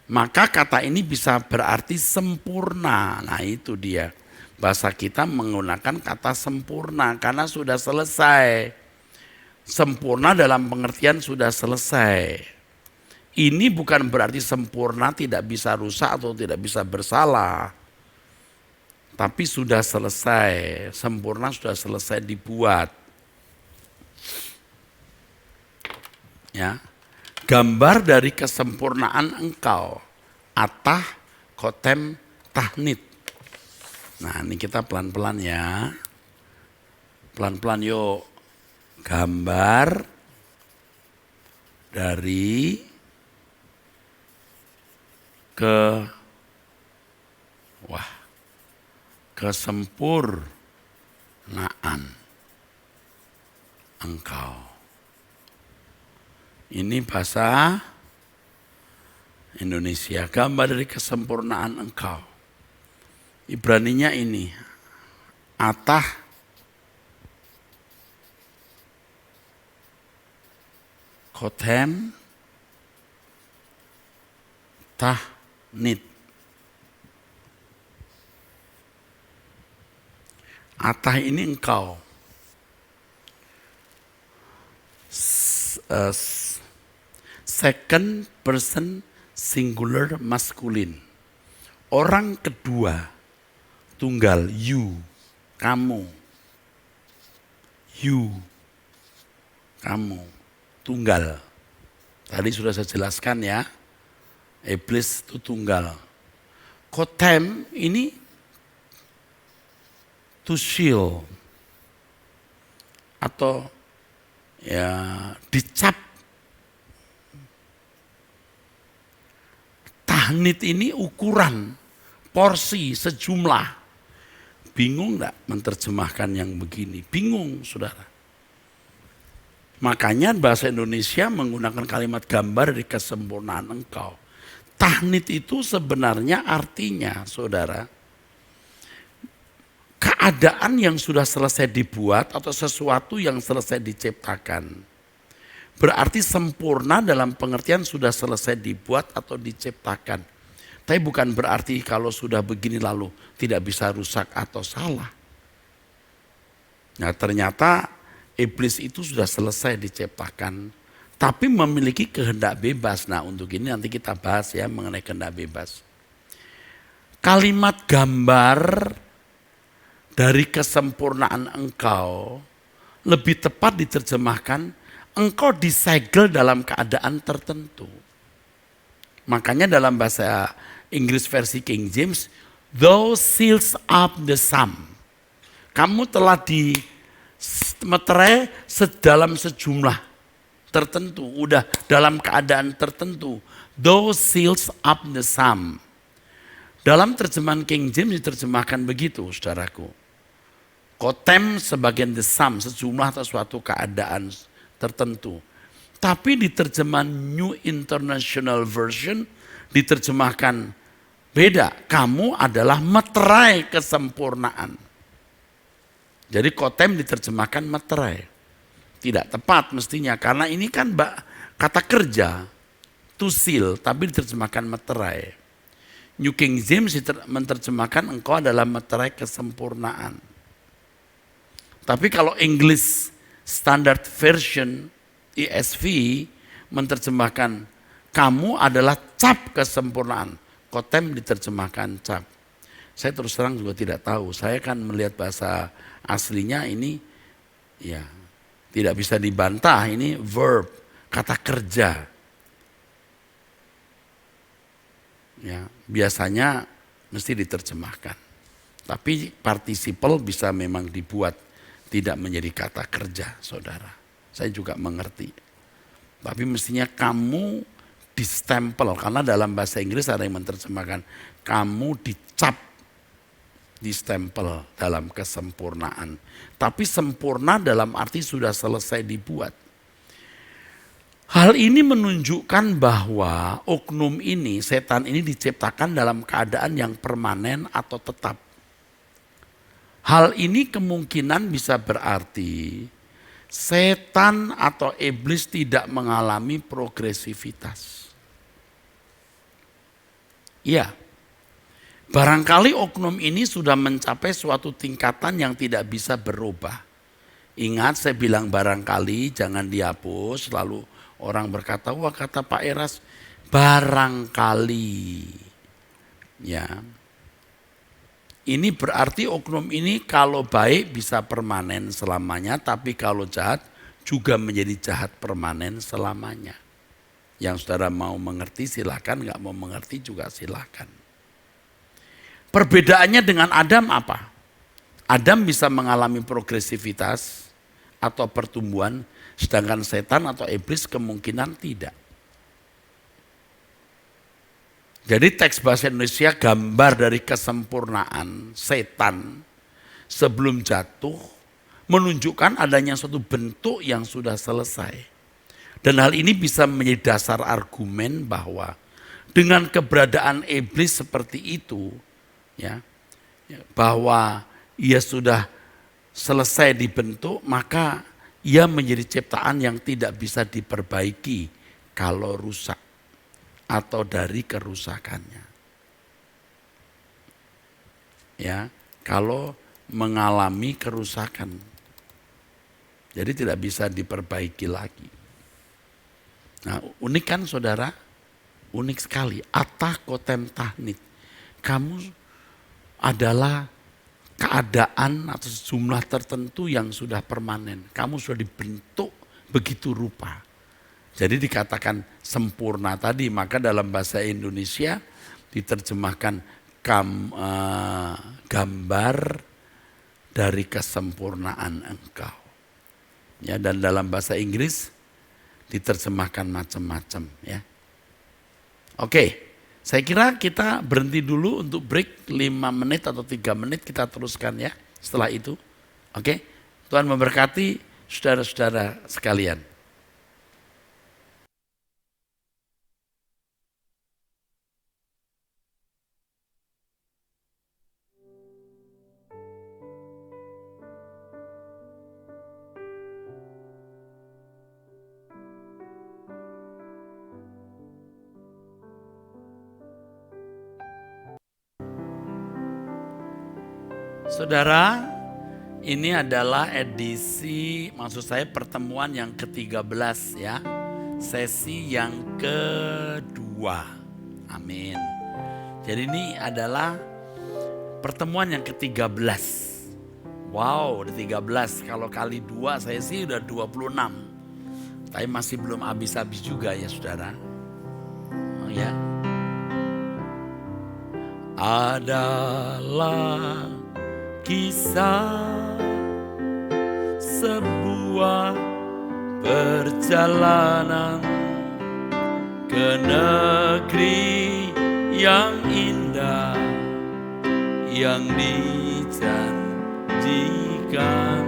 Maka kata ini bisa berarti sempurna. Nah itu dia. Bahasa kita menggunakan kata sempurna karena sudah selesai. Sempurna dalam pengertian sudah selesai. Ini bukan berarti sempurna tidak bisa rusak atau tidak bisa bersalah. Tapi sudah selesai, sempurna sudah selesai dibuat. Ya. Gambar dari kesempurnaan engkau. Atah, kotem, tahnit. Nah ini kita pelan-pelan ya. Pelan-pelan yuk. Gambar dari kesempurnaan engkau. Ini bahasa Indonesia, gambar dari kesempurnaan engkau. Ibraninya ini, atah, kotem, tahnit. Atah ini engkau. Second person singular masculine. Orang kedua tunggal, you, kamu. You, kamu, tunggal. Tadi sudah saya jelaskan ya, iblis itu tunggal. Kotem ini to shield atau ya dicap. Tahnit ini ukuran, porsi, sejumlah. Bingung enggak menerjemahkan yang begini? Bingung, saudara. Makanya bahasa Indonesia menggunakan kalimat gambar dari kesempurnaan engkau. Tahnit itu sebenarnya artinya, saudara, keadaan yang sudah selesai dibuat atau sesuatu yang selesai diciptakan. Berarti sempurna dalam pengertian sudah selesai dibuat atau diciptakan. Tapi bukan berarti kalau sudah begini lalu tidak bisa rusak atau salah. Nah ternyata iblis itu sudah selesai diciptakan. Tapi memiliki kehendak bebas. Nah untuk ini nanti kita bahas ya mengenai kehendak bebas. Kalimat gambar dari kesempurnaan engkau lebih tepat diterjemahkan engkau disegel dalam keadaan tertentu. Makanya dalam bahasa Inggris versi King James, thou seals up the sum. Kamu telah dimeterai dalam sejumlah tertentu, udah dalam keadaan tertentu. Thou seals up the sum. Dalam terjemahan King James diterjemahkan begitu, saudaraku. Kotem sebagian the sum, sejumlah atau suatu keadaan tertentu. Tapi di terjemahan New International Version diterjemahkan beda. Kamu adalah meterai kesempurnaan. Jadi kotem diterjemahkan meterai. Tidak tepat mestinya karena ini kan kata kerja, to seal, tapi diterjemahkan meterai. New King James menerjemahkan engkau adalah meterai kesempurnaan. Tapi kalau English Standard Version ESV menerjemahkan kamu adalah cap kesempurnaan. Kotem diterjemahkan cap. Saya terus terang juga tidak tahu. Saya kan melihat bahasa aslinya ini ya tidak bisa dibantah, ini verb, kata kerja. Ya, biasanya mesti diterjemahkan. Tapi participle bisa memang dibuat tidak menjadi kata kerja, saudara. Saya juga mengerti. Tapi mestinya kamu distempel, karena dalam bahasa Inggris ada yang menerjemahkan kamu dicap, distempel dalam kesempurnaan. Tapi sempurna dalam arti sudah selesai dibuat. Hal ini menunjukkan bahwa oknum ini, setan ini diciptakan dalam keadaan yang permanen atau tetap. Hal ini kemungkinan bisa berarti setan atau iblis tidak mengalami progresivitas. Ya, barangkali oknum ini sudah mencapai suatu tingkatan yang tidak bisa berubah. Ingat saya bilang barangkali, jangan dihapus, lalu orang berkata, wah kata Pak Eras, barangkali. Ya. Ini berarti oknum ini kalau baik bisa permanen selamanya, tapi kalau jahat juga menjadi jahat permanen selamanya. Yang saudara mau mengerti silakan, nggak mau mengerti juga silakan. Perbedaannya dengan Adam apa? Adam bisa mengalami progresivitas atau pertumbuhan, sedangkan setan atau iblis kemungkinan tidak. Jadi teks bahasa Indonesia gambar dari kesempurnaan setan sebelum jatuh menunjukkan adanya suatu bentuk yang sudah selesai. Dan hal ini bisa menjadi dasar argumen bahwa dengan keberadaan iblis seperti itu, ya, bahwa ia sudah selesai dibentuk, maka ia menjadi ciptaan yang tidak bisa diperbaiki kalau rusak atau dari kerusakannya. Ya, kalau mengalami kerusakan. Jadi tidak bisa diperbaiki lagi. Nah, unik kan saudara? Unik sekali. Atah kotem tahnit. Kamu adalah keadaan atau jumlah tertentu yang sudah permanen. Kamu sudah dibentuk begitu rupa. Jadi dikatakan sempurna tadi, maka dalam bahasa Indonesia diterjemahkan gambar dari kesempurnaan engkau. Ya, dan dalam bahasa Inggris diterjemahkan macam-macam ya. Oke, saya kira kita berhenti dulu untuk break 5 menit atau 3 menit, kita teruskan ya setelah itu. Oke, Tuhan memberkati saudara-saudara sekalian. Saudara, ini adalah edisi, maksud saya pertemuan yang ke-13 ya. Sesi yang kedua. Amin. Jadi ini adalah pertemuan yang ke-13. Wow, udah 13. Kalau kali 2 sesi udah 26. Tapi masih belum habis-habis juga ya saudara. Oh ya. Adalah kisah sebuah perjalanan ke negeri yang indah yang dijanjikan,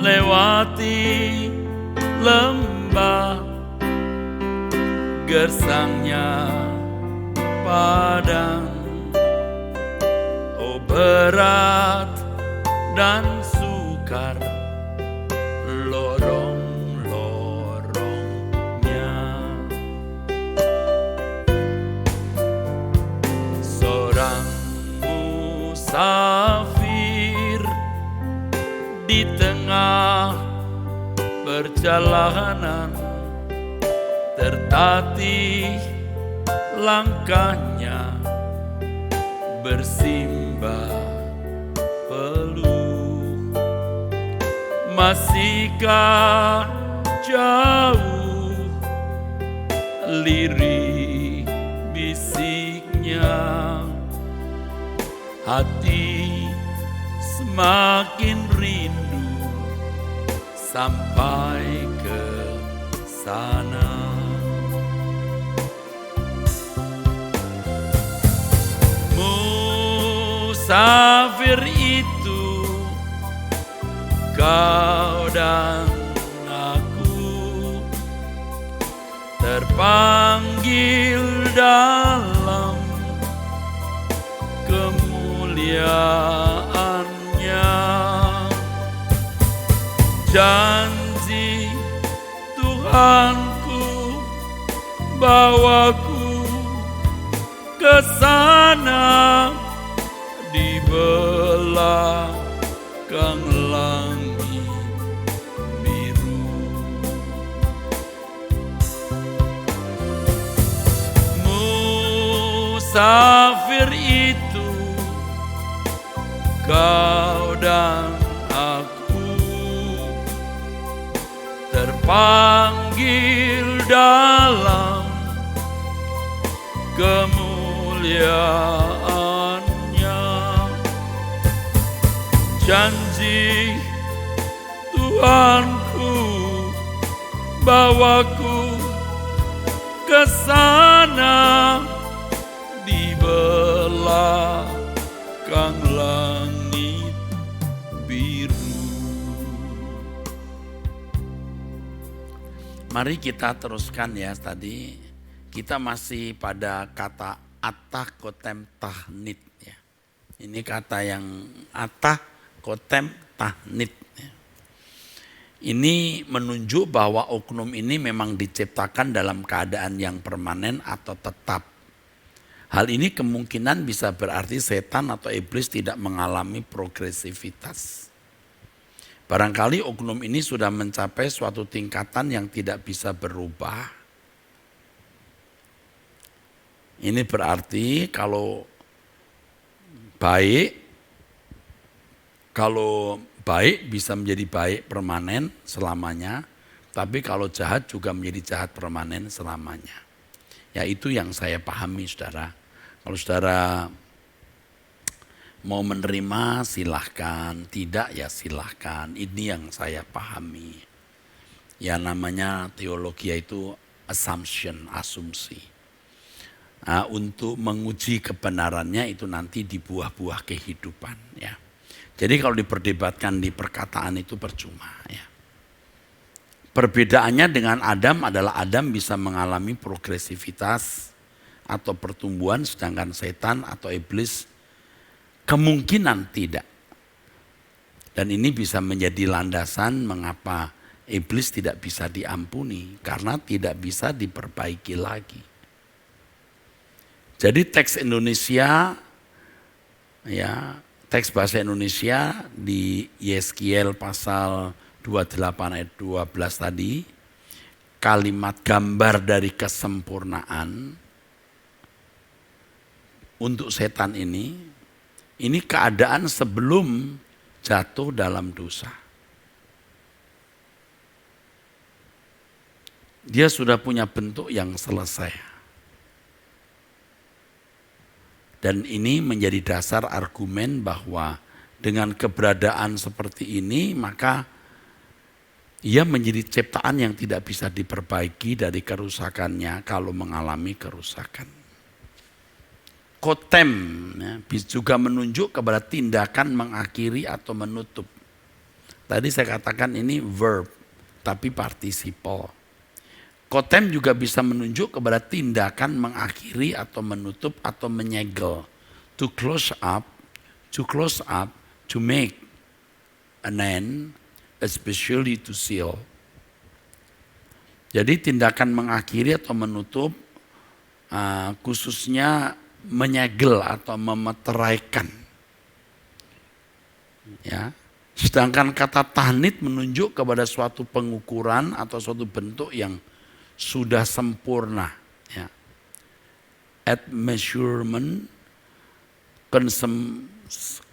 lewati lembah gersangnya padang, berat dan sukar lorong-lorongnya, seorang musafir di tengah perjalanan tertatih langkahnya bersimbah peluh. Masihkah jauh lirik bisiknya, hati semakin rindu sampai ke sana. Musafir itu kau dan aku, terpanggil dalam kemuliaannya. Janji Tuhanku bawaku ke sana di belakang langit biru. Musafir itu kau dan aku, terpanggil dalam kemuliaannya. Janji Tuhanku bawaku ke sana di belakang langit biru. Mari kita teruskan ya, tadi kita masih pada kata atah kotem tahnit ya. Ini kata yang atah kotem tahnit ya. Ini menunjuk bahwa oknum ini memang diciptakan dalam keadaan yang permanen atau tetap. Hal ini kemungkinan bisa berarti setan atau iblis tidak mengalami progresivitas. Barangkali oknum ini sudah mencapai suatu tingkatan yang tidak bisa berubah. Ini berarti kalau baik bisa menjadi baik permanen selamanya, tapi kalau jahat juga menjadi jahat permanen selamanya. Ya itu yang saya pahami saudara. Kalau saudara mau menerima silahkan, tidak ya silahkan. Ini yang saya pahami. Ya namanya teologi itu assumption, asumsi. Nah, untuk menguji kebenarannya itu nanti di buah-buah kehidupan ya. Jadi kalau diperdebatkan di perkataan itu percuma ya. Perbedaannya dengan Adam adalah Adam bisa mengalami progresivitas atau pertumbuhan, sedangkan setan atau iblis kemungkinan tidak. Dan ini bisa menjadi landasan mengapa iblis tidak bisa diampuni karena tidak bisa diperbaiki lagi. Jadi teks Indonesia, ya teks bahasa Indonesia di Yeskiel pasal 28 ayat 12 tadi, kalimat gambar dari kesempurnaan untuk setan ini keadaan sebelum jatuh dalam dosa. Dia sudah punya bentuk yang selesai. Dan ini menjadi dasar argumen bahwa dengan keberadaan seperti ini maka ia menjadi ciptaan yang tidak bisa diperbaiki dari kerusakannya kalau mengalami kerusakan. Kotem ya, juga menunjuk kepada tindakan mengakhiri atau menutup. Tadi saya katakan ini verb tapi participle. Kotem juga bisa menunjuk kepada tindakan mengakhiri atau menutup atau menyegel. To close up, to make an end, especially to seal. Jadi tindakan mengakhiri atau menutup khususnya menyegel atau memeteraikan. Ya, Sedangkan kata tahnit menunjuk kepada suatu pengukuran atau suatu bentuk yang sudah sempurna. Ya. At measurement,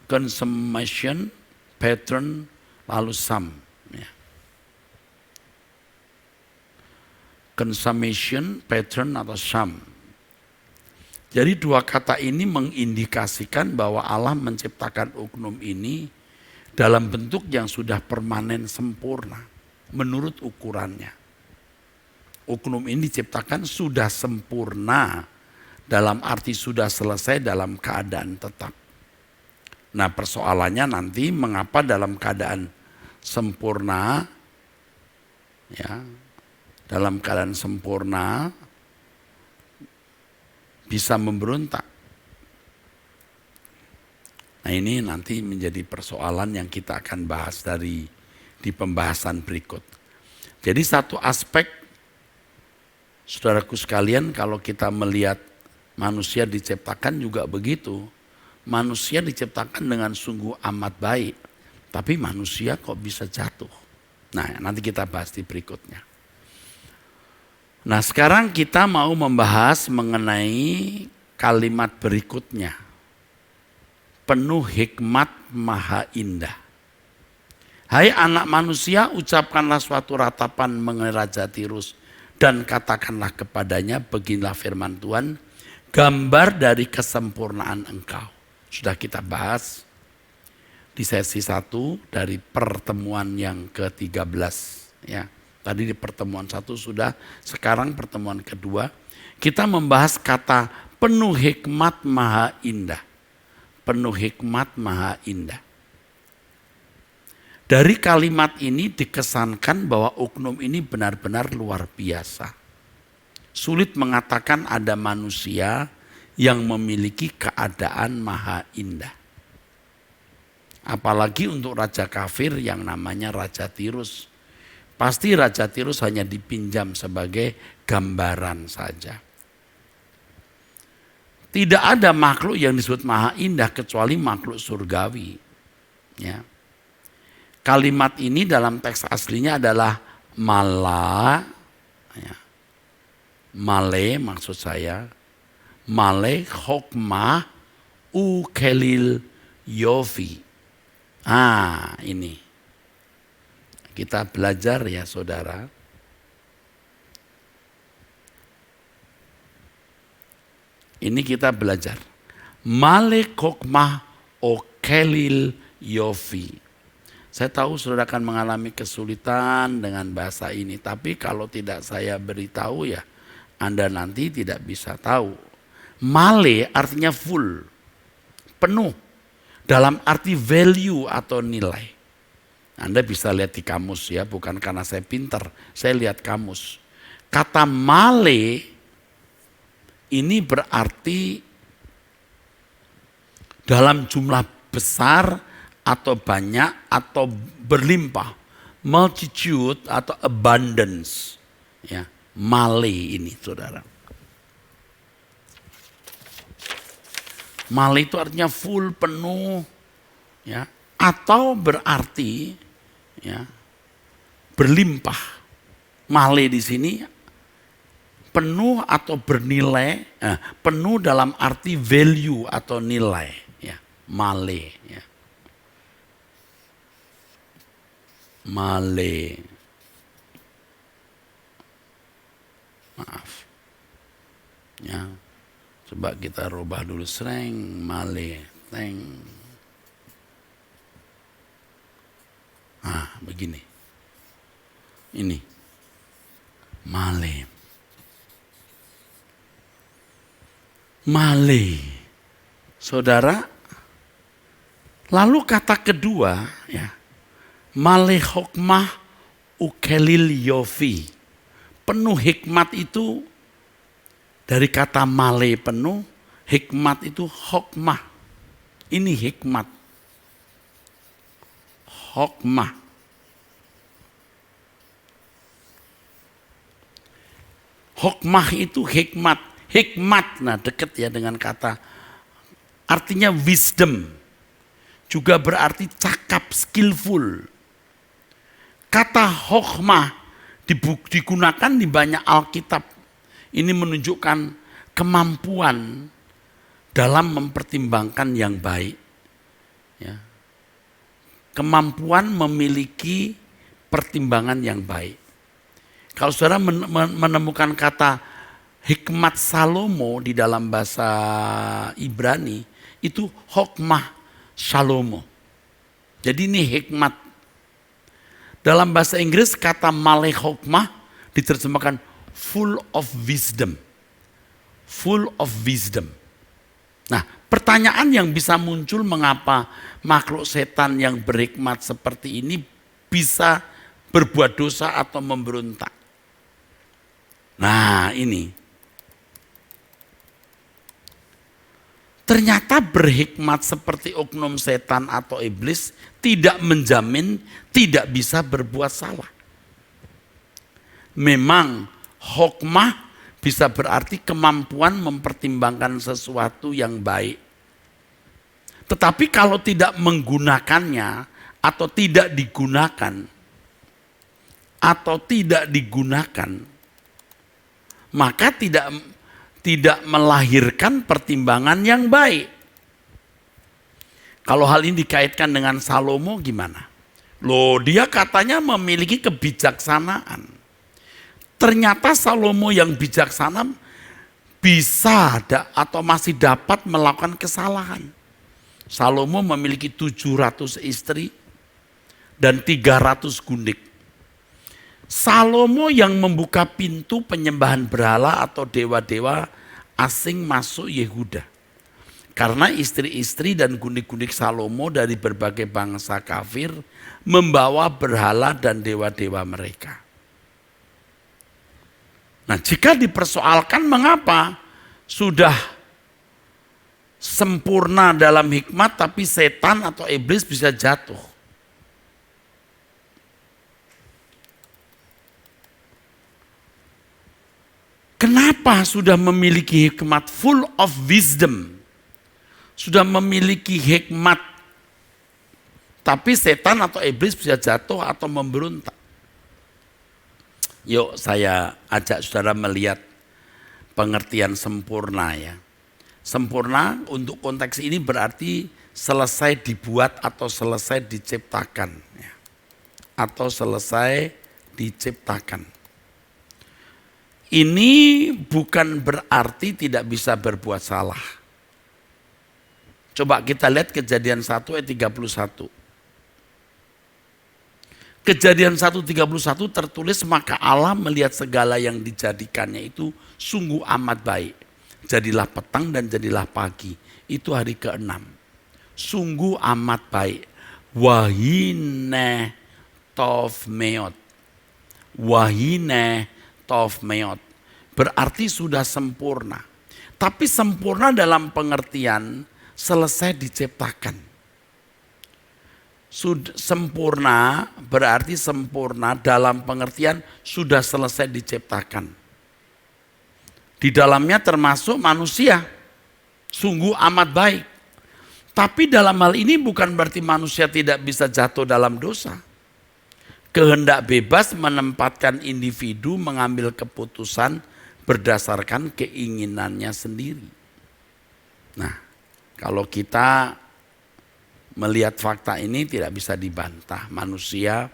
consummation, pattern, lalu sum. Ya. Consummation, pattern, atau sum. Jadi dua kata ini mengindikasikan bahwa Allah menciptakan uknum ini dalam bentuk yang sudah permanen sempurna menurut ukurannya. Uknum ini diciptakan sudah sempurna dalam arti sudah selesai dalam keadaan tetap. Nah, persoalannya nanti mengapa dalam keadaan sempurna, ya, dalam keadaan sempurna bisa memberontak. Nah, ini nanti menjadi persoalan yang kita akan bahas di pembahasan berikut. Jadi satu aspek, saudaraku sekalian, kalau kita melihat manusia diciptakan juga begitu. Manusia diciptakan dengan sungguh amat baik, tapi manusia kok bisa jatuh. Nah, nanti kita bahas di berikutnya. Nah, sekarang kita mau membahas mengenai kalimat berikutnya. Penuh hikmat maha indah. Hai anak manusia, ucapkanlah suatu ratapan mengenai Raja Tirus dan katakanlah kepadanya, beginilah firman Tuhan, gambar dari kesempurnaan engkau. Sudah kita bahas di sesi 1 dari pertemuan yang ke-13. Ya, tadi di pertemuan 1 sudah, sekarang pertemuan kedua. Kita membahas kata penuh hikmat maha indah. Penuh hikmat maha indah. Dari kalimat ini dikesankan bahwa uknum ini benar-benar luar biasa. Sulit mengatakan ada manusia yang memiliki keadaan maha indah. Apalagi untuk raja kafir yang namanya Raja Tirus. Pasti Raja Tirus hanya dipinjam sebagai gambaran saja. Tidak ada makhluk yang disebut maha indah kecuali makhluk surgawi. Ya. Kalimat ini dalam teks aslinya adalah mala, ya. Male maksud saya, male hokmah ukelil yofi. Ini kita belajar ya saudara. Ini kita belajar. Male hokmah ukelil yofi. Saya tahu saudara akan mengalami kesulitan dengan bahasa ini, tapi kalau tidak saya beritahu ya Anda nanti tidak bisa tahu. Male artinya full, penuh, dalam arti value atau nilai. Anda bisa lihat di kamus ya, bukan karena saya pintar, saya lihat kamus. Kata male ini berarti dalam jumlah besar atau banyak atau berlimpah, multitude atau abundance. Ya, male ini saudara. Male itu artinya full, penuh, ya, atau berarti ya berlimpah. Male di sini penuh atau bernilai, penuh dalam arti value atau nilai, ya, male, ya. Male. Maaf. Ya. Coba kita rubah dulu sreng, male, teng. Begini. Ini. Male. Male. Saudara, lalu kata kedua, ya. Male hokmah ukelil yofi. Penuh hikmat itu dari kata male penuh, hikmat itu hokmah. Ini hikmat. Hokmah. Hokmah itu hikmat. Hikmat, nah dekat ya dengan kata. Artinya wisdom. juga berarti cakap, skillful. Kata hokmah digunakan di banyak Alkitab. Ini menunjukkan kemampuan dalam mempertimbangkan yang baik. Ya. Kemampuan memiliki pertimbangan yang baik. Kalau saudara menemukan kata hikmat Salomo di dalam bahasa Ibrani, itu hokmah Salomo. Jadi ini hikmat. Dalam bahasa Inggris kata maleh hokmah diterjemahkan full of wisdom. Full of wisdom. Nah, pertanyaan yang bisa muncul, mengapa makhluk setan yang berhikmat seperti ini bisa berbuat dosa atau memberontak? Nah, ini. Ternyata berhikmat seperti oknum setan atau iblis tidak menjamin tidak bisa berbuat salah. Memang hokmah bisa berarti kemampuan mempertimbangkan sesuatu yang baik. Tetapi kalau tidak menggunakannya atau tidak digunakan, maka tidak melahirkan pertimbangan yang baik. Kalau hal ini dikaitkan dengan Salomo gimana? Loh, dia katanya memiliki kebijaksanaan. Ternyata Salomo yang bijaksana bisa atau masih dapat melakukan kesalahan. Salomo memiliki 700 istri dan 300 gundik. Salomo yang membuka pintu penyembahan berhala atau dewa-dewa asing masuk Yehuda. Karena istri-istri dan gundik-gundik Salomo dari berbagai bangsa kafir membawa berhala dan dewa-dewa mereka. Nah, jika dipersoalkan mengapa sudah sempurna dalam hikmat tapi setan atau iblis bisa jatuh. Kenapa sudah memiliki hikmat, full of wisdom, sudah memiliki hikmat, tapi setan atau iblis bisa jatuh atau memberontak? Yuk saya ajak saudara melihat pengertian sempurna ya. Sempurna untuk konteks ini berarti selesai dibuat atau selesai diciptakan. Ya. Atau selesai diciptakan. Ini bukan berarti tidak bisa berbuat salah. Coba kita lihat Kejadian 1 ayat 31. Kejadian 1:31 tertulis, maka Allah melihat segala yang dijadikannya itu sungguh amat baik. Jadilah petang dan jadilah pagi. Itu hari ke-6. Sungguh amat baik. Wahine tov meot. Wahine tov meot. Berarti sudah sempurna. Tapi sempurna dalam pengertian selesai diciptakan. Sempurna berarti sempurna dalam pengertian sudah selesai diciptakan. Di dalamnya termasuk manusia, sungguh amat baik. Tapi dalam hal ini bukan berarti manusia tidak bisa jatuh dalam dosa. Kehendak bebas menempatkan individu mengambil keputusan berdasarkan keinginannya sendiri. Nah, kalau kita melihat fakta ini tidak bisa dibantah. Manusia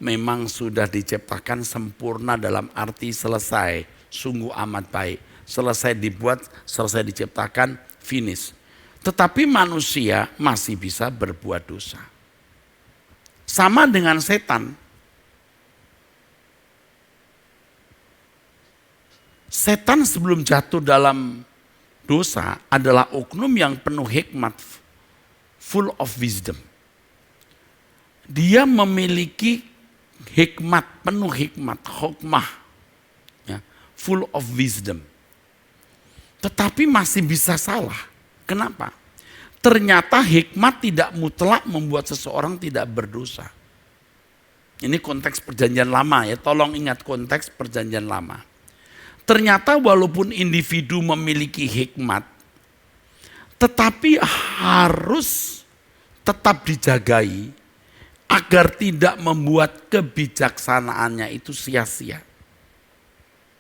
memang sudah diciptakan sempurna dalam arti selesai, sungguh amat baik. Selesai dibuat, selesai diciptakan, finish. Tetapi manusia masih bisa berbuat dosa. Sama dengan setan. Setan sebelum jatuh dalam dosa adalah oknum yang penuh hikmat, full of wisdom. Dia memiliki hikmat, penuh hikmat, hokmah, ya, full of wisdom. Tetapi masih bisa salah. Kenapa? Ternyata hikmat tidak mutlak membuat seseorang tidak berdosa. Ini konteks perjanjian lama ya, tolong ingat konteks perjanjian lama. Ternyata walaupun individu memiliki hikmat, tetapi harus tetap dijagai agar tidak membuat kebijaksanaannya itu sia-sia.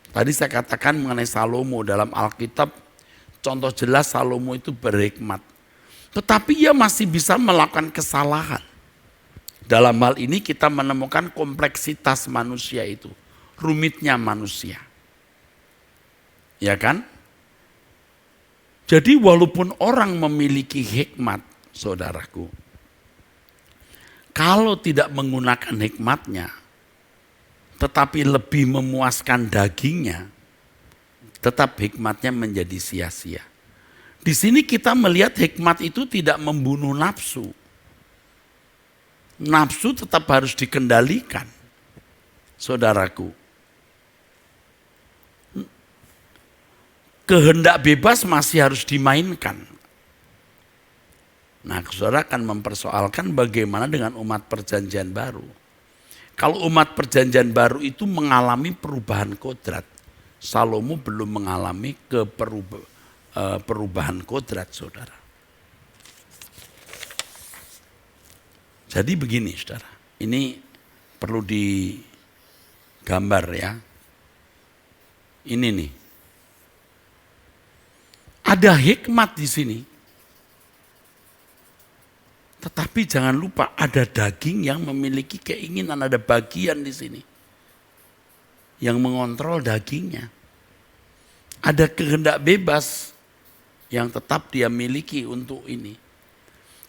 Tadi saya katakan mengenai Salomo dalam Alkitab, contoh jelas Salomo itu berhikmat. Tetapi ia masih bisa melakukan kesalahan. Dalam hal ini kita menemukan kompleksitas manusia itu, rumitnya manusia. Ya kan? Jadi walaupun orang memiliki hikmat, saudaraku, kalau tidak menggunakan hikmatnya, tetapi lebih memuaskan dagingnya, tetap hikmatnya menjadi sia-sia. Di sini kita melihat hikmat itu tidak membunuh nafsu. Nafsu tetap harus dikendalikan, saudaraku. Kehendak bebas masih harus dimainkan. Nah, saudara akan mempersoalkan bagaimana dengan umat perjanjian baru. Kalau umat perjanjian baru itu mengalami perubahan kodrat, Salomo belum mengalami perubahan kodrat, saudara. Jadi begini, saudara, ini perlu digambar ya. Ini nih, ada hikmat di sini. Tetapi jangan lupa ada daging yang memiliki keinginan, ada bagian di sini yang mengontrol dagingnya. Ada kehendak bebas yang tetap dia miliki untuk ini.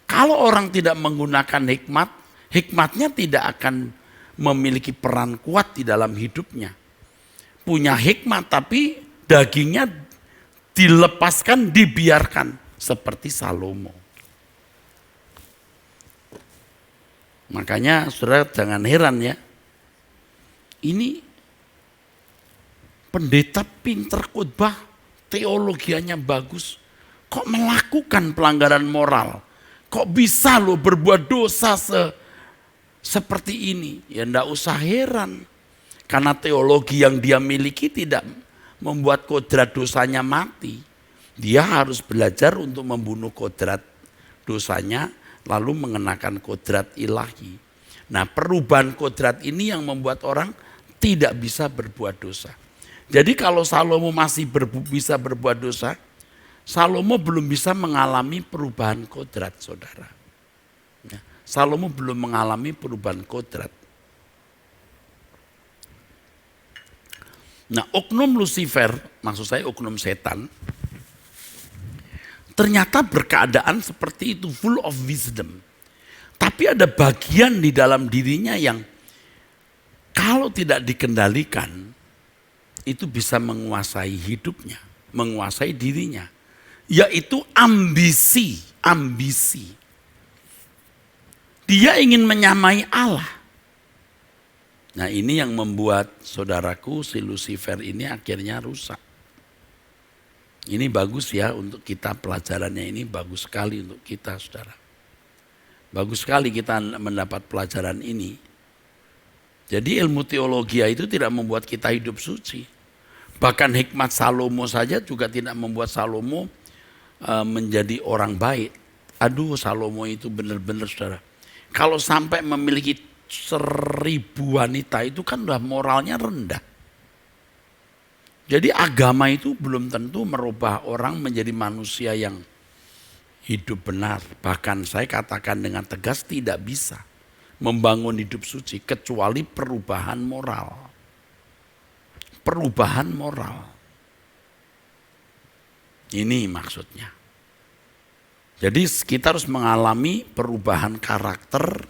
Kalau orang tidak menggunakan hikmat, hikmatnya tidak akan memiliki peran kuat di dalam hidupnya. Punya hikmat tapi dagingnya dilepaskan, dibiarkan seperti Salomo. Makanya saudara jangan heran ya, ini pendeta pinter khotbah, teologianya bagus, kok melakukan pelanggaran moral, kok bisa lo berbuat dosa seperti ini. Ya enggak usah heran, karena teologi yang dia miliki tidak membuat kodrat dosanya mati. Dia harus belajar untuk membunuh kodrat dosanya, lalu mengenakan kodrat ilahi. Nah, perubahan kodrat ini yang membuat orang tidak bisa berbuat dosa. Jadi kalau Salomo masih bisa berbuat dosa, Salomo belum bisa mengalami perubahan kodrat, saudara. Ya, Salomo belum mengalami perubahan kodrat. Nah, oknum Lucifer, maksud saya oknum setan, ternyata berkeadaan seperti itu, full of wisdom. Tapi ada bagian di dalam dirinya yang kalau tidak dikendalikan, itu bisa menguasai hidupnya, menguasai dirinya. Yaitu ambisi. Dia ingin menyamai Allah. Nah, ini yang membuat saudaraku si Lucifer ini akhirnya rusak. Ini bagus ya untuk kita, pelajarannya ini bagus sekali untuk kita, saudara. Bagus sekali kita mendapat pelajaran ini. Jadi ilmu teologi itu tidak membuat kita hidup suci. Bahkan hikmat Salomo saja juga tidak membuat Salomo menjadi orang baik. Aduh, Salomo itu benar-benar, saudara. Kalau sampai memiliki 1000 wanita itu kan udah moralnya rendah. Jadi agama itu belum tentu merubah orang menjadi manusia yang hidup benar. Bahkan saya katakan dengan tegas tidak bisa membangun hidup suci kecuali perubahan moral. Perubahan moral. Ini maksudnya. Jadi kita harus mengalami perubahan karakter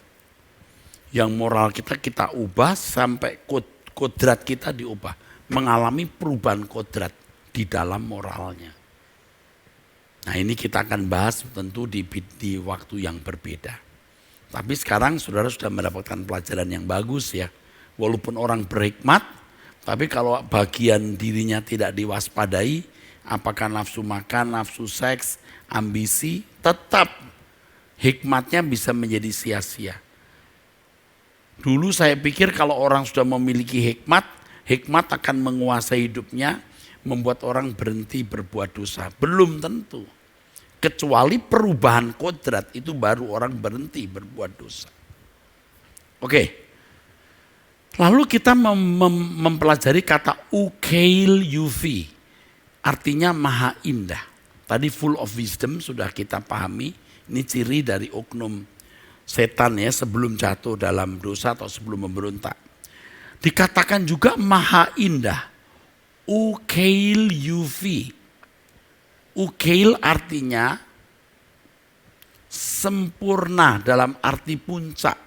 yang moral kita ubah sampai kodrat kita diubah. Mengalami perubahan kodrat di dalam moralnya. Nah, ini kita akan bahas tentu di waktu yang berbeda. Tapi sekarang saudara sudah mendapatkan pelajaran yang bagus ya. Walaupun orang berhikmat, tapi kalau bagian dirinya tidak diwaspadai, apakah nafsu makan, nafsu seks, ambisi, tetap hikmatnya bisa menjadi sia-sia. Dulu saya pikir kalau orang sudah memiliki hikmat akan menguasai hidupnya, membuat orang berhenti berbuat dosa. Belum tentu. Kecuali perubahan kodrat itu baru orang berhenti berbuat dosa. Oke. Lalu kita mempelajari kata ukeil yufi. Artinya maha indah. Tadi full of wisdom sudah kita pahami. Ini ciri dari oknum setan ya sebelum jatuh dalam dosa atau sebelum memberontak. Dikatakan juga maha indah. Ukeil yufi. Ukeil artinya sempurna dalam arti puncak.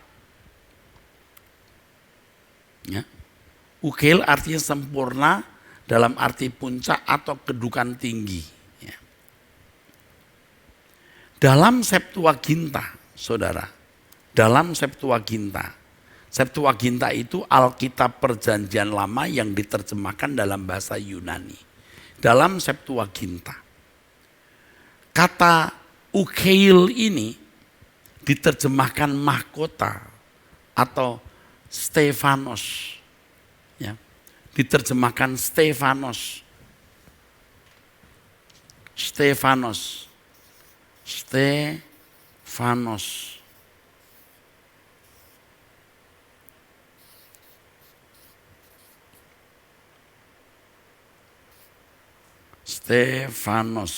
Ya. Ukeil artinya sempurna dalam arti puncak atau kedudukan tinggi. Ya. Dalam Septuaginta, saudara, dalam Septuaginta itu Alkitab Perjanjian Lama yang diterjemahkan dalam bahasa Yunani. Dalam Septuaginta, kata ukeil ini diterjemahkan mahkota atau Stefanos. Ya. Diterjemahkan Stefanos. Stefanos. Stefanos. Stefanos.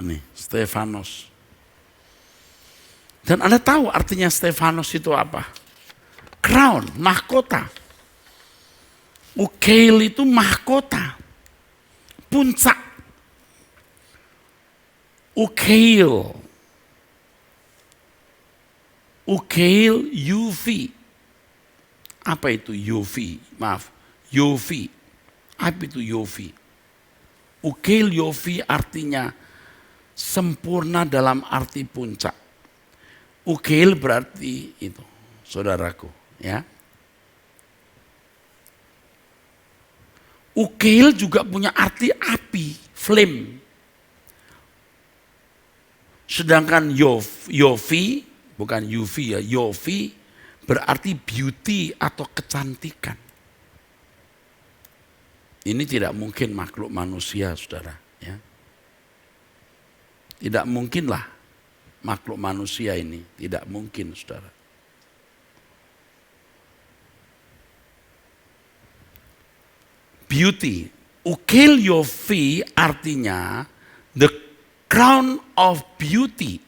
Ini Stefanos. Dan Anda tahu artinya Stefanos itu apa? Crown, mahkota. Ukeil itu mahkota. Puncak. Ukeil. Ukeil yufi. Apa itu yufi? Maaf, yufi. Apa itu yufi? Ukeil yufi artinya sempurna dalam arti puncak. Ukeil berarti itu, saudaraku, ya. Ukeil juga punya arti api, flame. Sedangkan yofi, bukan yufi ya, yofi berarti beauty atau kecantikan. Ini tidak mungkin makhluk manusia, saudara. Ya. Tidak mungkinlah makhluk manusia ini, tidak mungkin, saudara. Beauty, ukeil yofi artinya the crown of beauty.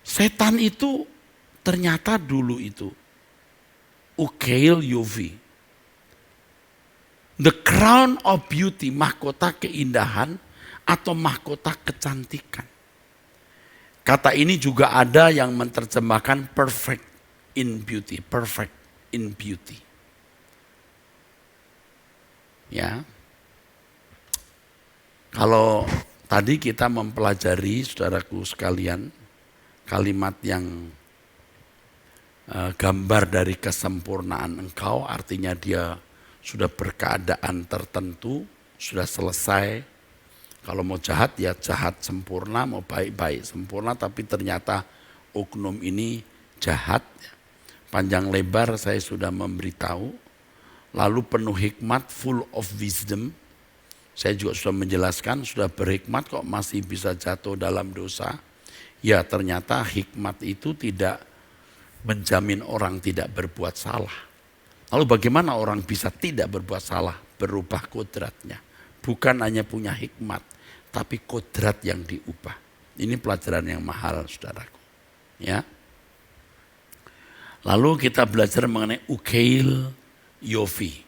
Setan itu ternyata dulu itu ukeil yofi. The crown of beauty, mahkota keindahan atau mahkota kecantikan. Kata ini juga ada yang menerjemahkan perfect in beauty, perfect in beauty. Ya. Kalau tadi kita mempelajari, saudaraku sekalian, kalimat yang gambar dari kesempurnaan engkau, artinya dia sudah berkeadaan tertentu, sudah selesai. Kalau mau jahat ya jahat sempurna, mau baik-baik sempurna, tapi ternyata oknum ini jahat. Panjang lebar saya sudah memberitahu, lalu penuh hikmat, full of wisdom. Saya juga sudah menjelaskan, sudah berhikmat kok masih bisa jatuh dalam dosa. Ya ternyata hikmat itu tidak menjamin orang tidak berbuat salah. Lalu bagaimana orang bisa tidak berbuat salah? Berubah kodratnya. Bukan hanya punya hikmat, tapi kodrat yang diubah. Ini pelajaran yang mahal, saudaraku. Ya. Lalu kita belajar mengenai ukeil yofi.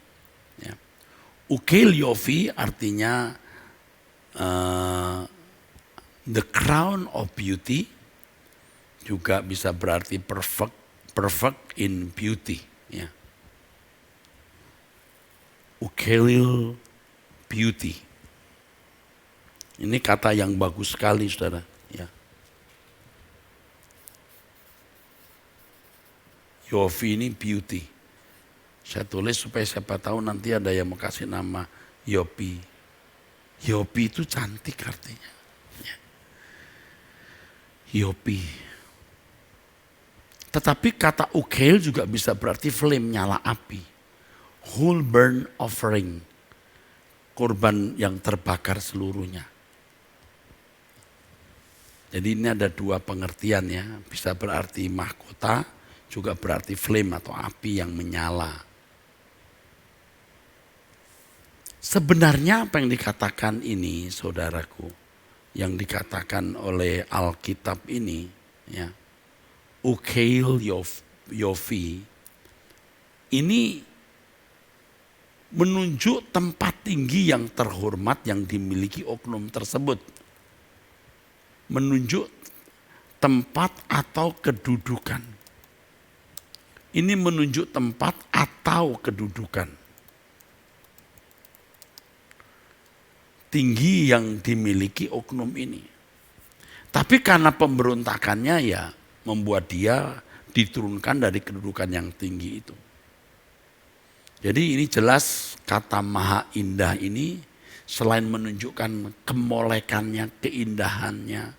Ya. Ukeil yofi artinya the crown of beauty, juga bisa berarti perfect in beauty. Ya. Ukeil beauty. Ini kata yang bagus sekali, saudara. Ya. Yofi ini beauty. Saya tulis supaya siapa tahu nanti ada yang mau kasih nama Yopi. Yopi itu cantik artinya. Ya. Yopi. Tetapi kata ukeil juga bisa berarti flame, nyala api. whole burnt offering, korban yang terbakar seluruhnya. Jadi ini ada dua pengertian ya, bisa berarti mahkota, juga berarti flame atau api yang menyala. Sebenarnya apa yang dikatakan ini, saudaraku, yang dikatakan oleh Alkitab ini, ya, ukeil yofi, ini menunjuk tempat tinggi yang terhormat yang dimiliki oknum tersebut. Menunjuk tempat atau kedudukan. Ini menunjuk tempat atau kedudukan. Tinggi yang dimiliki oknum ini. Tapi karena pemberontakannya ya membuat dia diturunkan dari kedudukan yang tinggi itu. Jadi ini jelas kata maha indah ini selain menunjukkan kemolekannya, keindahannya,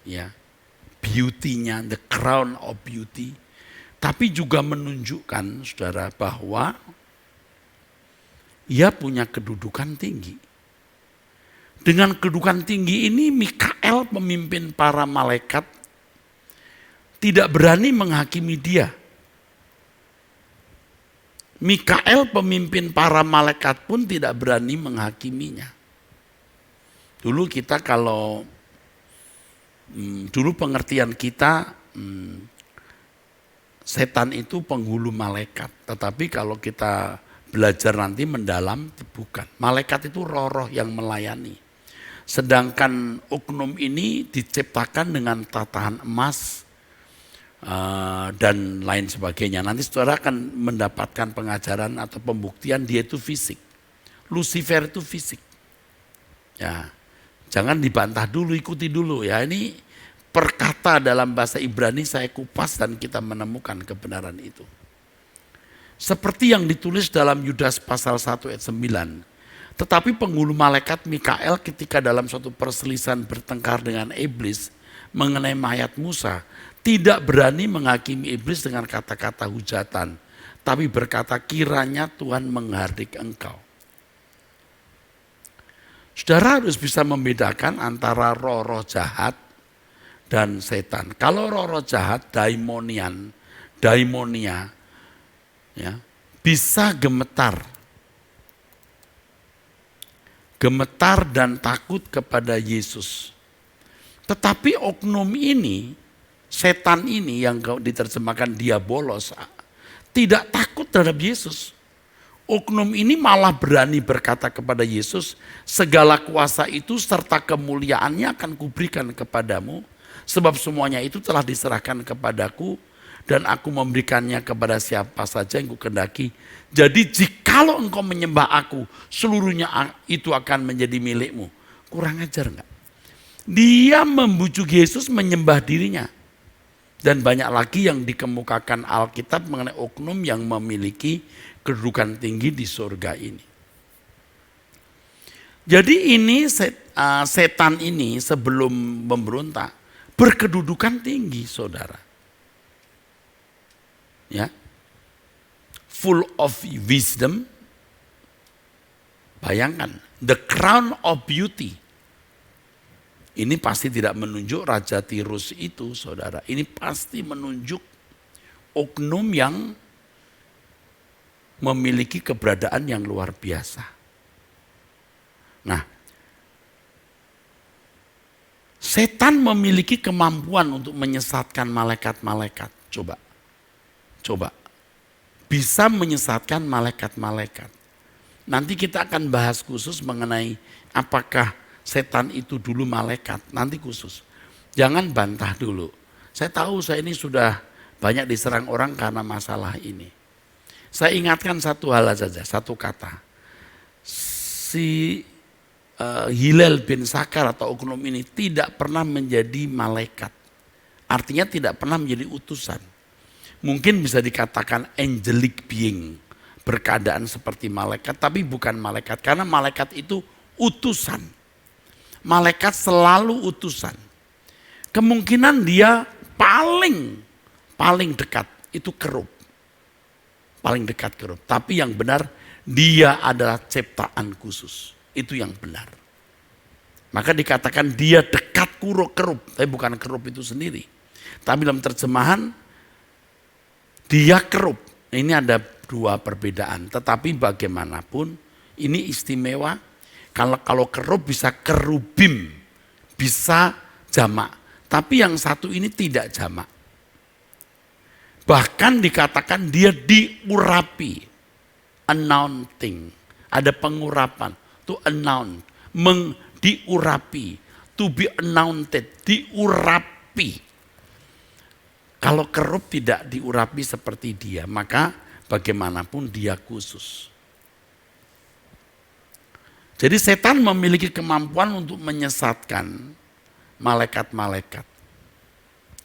ya, beauty-nya, the crown of beauty, tapi juga menunjukkan, saudara, bahwa ia punya kedudukan tinggi. Dengan kedudukan tinggi ini, Mikael, pemimpin para malaikat, tidak berani menghakimi dia. Mikael, pemimpin para malaikat pun tidak berani menghakiminya. Dulu kita kalau, dulu pengertian kita, setan itu penghulu malaikat. Tetapi kalau kita belajar nanti mendalam, bukan. Malaikat itu roh-roh yang melayani. Sedangkan oknum ini diciptakan dengan tatahan emas, dan lain sebagainya. Nanti saudara akan mendapatkan pengajaran atau pembuktian dia itu fisik. Lucifer itu fisik. Ya, jangan dibantah dulu, ikuti dulu ya. Ini perkata dalam bahasa Ibrani saya kupas dan kita menemukan kebenaran itu. Seperti yang ditulis dalam Yudas pasal 1 ayat 9. Tetapi penghulu malaikat Mikael ketika dalam suatu perselisihan bertengkar dengan iblis mengenai mayat Musa, tidak berani menghakimi iblis dengan kata-kata hujatan, tapi berkata kiranya Tuhan menghardik engkau. Saudara harus bisa membedakan antara roh-roh jahat dan setan. Kalau roh-roh jahat, daimonia, ya, bisa gemetar dan takut kepada Yesus. Tetapi oknum ini, setan ini yang diterjemahkan diabolos, tidak takut terhadap Yesus. Oknum ini malah berani berkata kepada Yesus, segala kuasa itu serta kemuliaannya akan kuberikan kepadamu, sebab semuanya itu telah diserahkan kepadaku, dan aku memberikannya kepada siapa saja yang kukendaki. Jadi jikalau engkau menyembah aku, seluruhnya itu akan menjadi milikmu. Kurang ajar enggak? Dia membujuk Yesus menyembah dirinya. Dan banyak lagi yang dikemukakan Alkitab mengenai oknum yang memiliki kedudukan tinggi di surga ini. Jadi ini setan ini sebelum memberontak berkedudukan tinggi, saudara. Ya, full of wisdom. Bayangkan, the crown of beauty. Ini pasti tidak menunjuk Raja Tirus itu, saudara. Ini pasti menunjuk oknum yang memiliki keberadaan yang luar biasa. Nah, setan memiliki kemampuan untuk menyesatkan malaikat-malaikat. Coba. Bisa menyesatkan malaikat-malaikat. Nanti kita akan bahas khusus mengenai apakah setan itu dulu malaikat, nanti khusus. Jangan bantah dulu. Saya tahu saya ini sudah banyak diserang orang karena masalah ini. Saya ingatkan satu hal saja, satu kata. Si Hilal bin Sakar atau oknum ini tidak pernah menjadi malaikat. Artinya tidak pernah menjadi utusan. Mungkin bisa dikatakan angelic being, berkeadaan seperti malaikat, tapi bukan malaikat. Karena malaikat itu utusan. Malaikat selalu utusan. Kemungkinan dia paling dekat itu kerub. paling dekat ke roh. Tapi yang benar, dia adalah ciptaan khusus. Itu yang benar. Maka dikatakan dia dekat kerup, tapi bukan kerup itu sendiri. Tapi dalam terjemahan, dia kerup. Ini ada dua perbedaan. Tetapi bagaimanapun, ini istimewa. Kalau kerup bisa kerubim, bisa jamak. Tapi yang satu ini tidak jamak. Bahkan dikatakan dia diurapi. Anointing. Ada pengurapan. To anoint. Diurapi. To be anointed. Diurapi. Kalau kerup tidak diurapi seperti dia. Maka bagaimanapun dia khusus. Jadi setan memiliki kemampuan untuk menyesatkan malaikat-malaikat.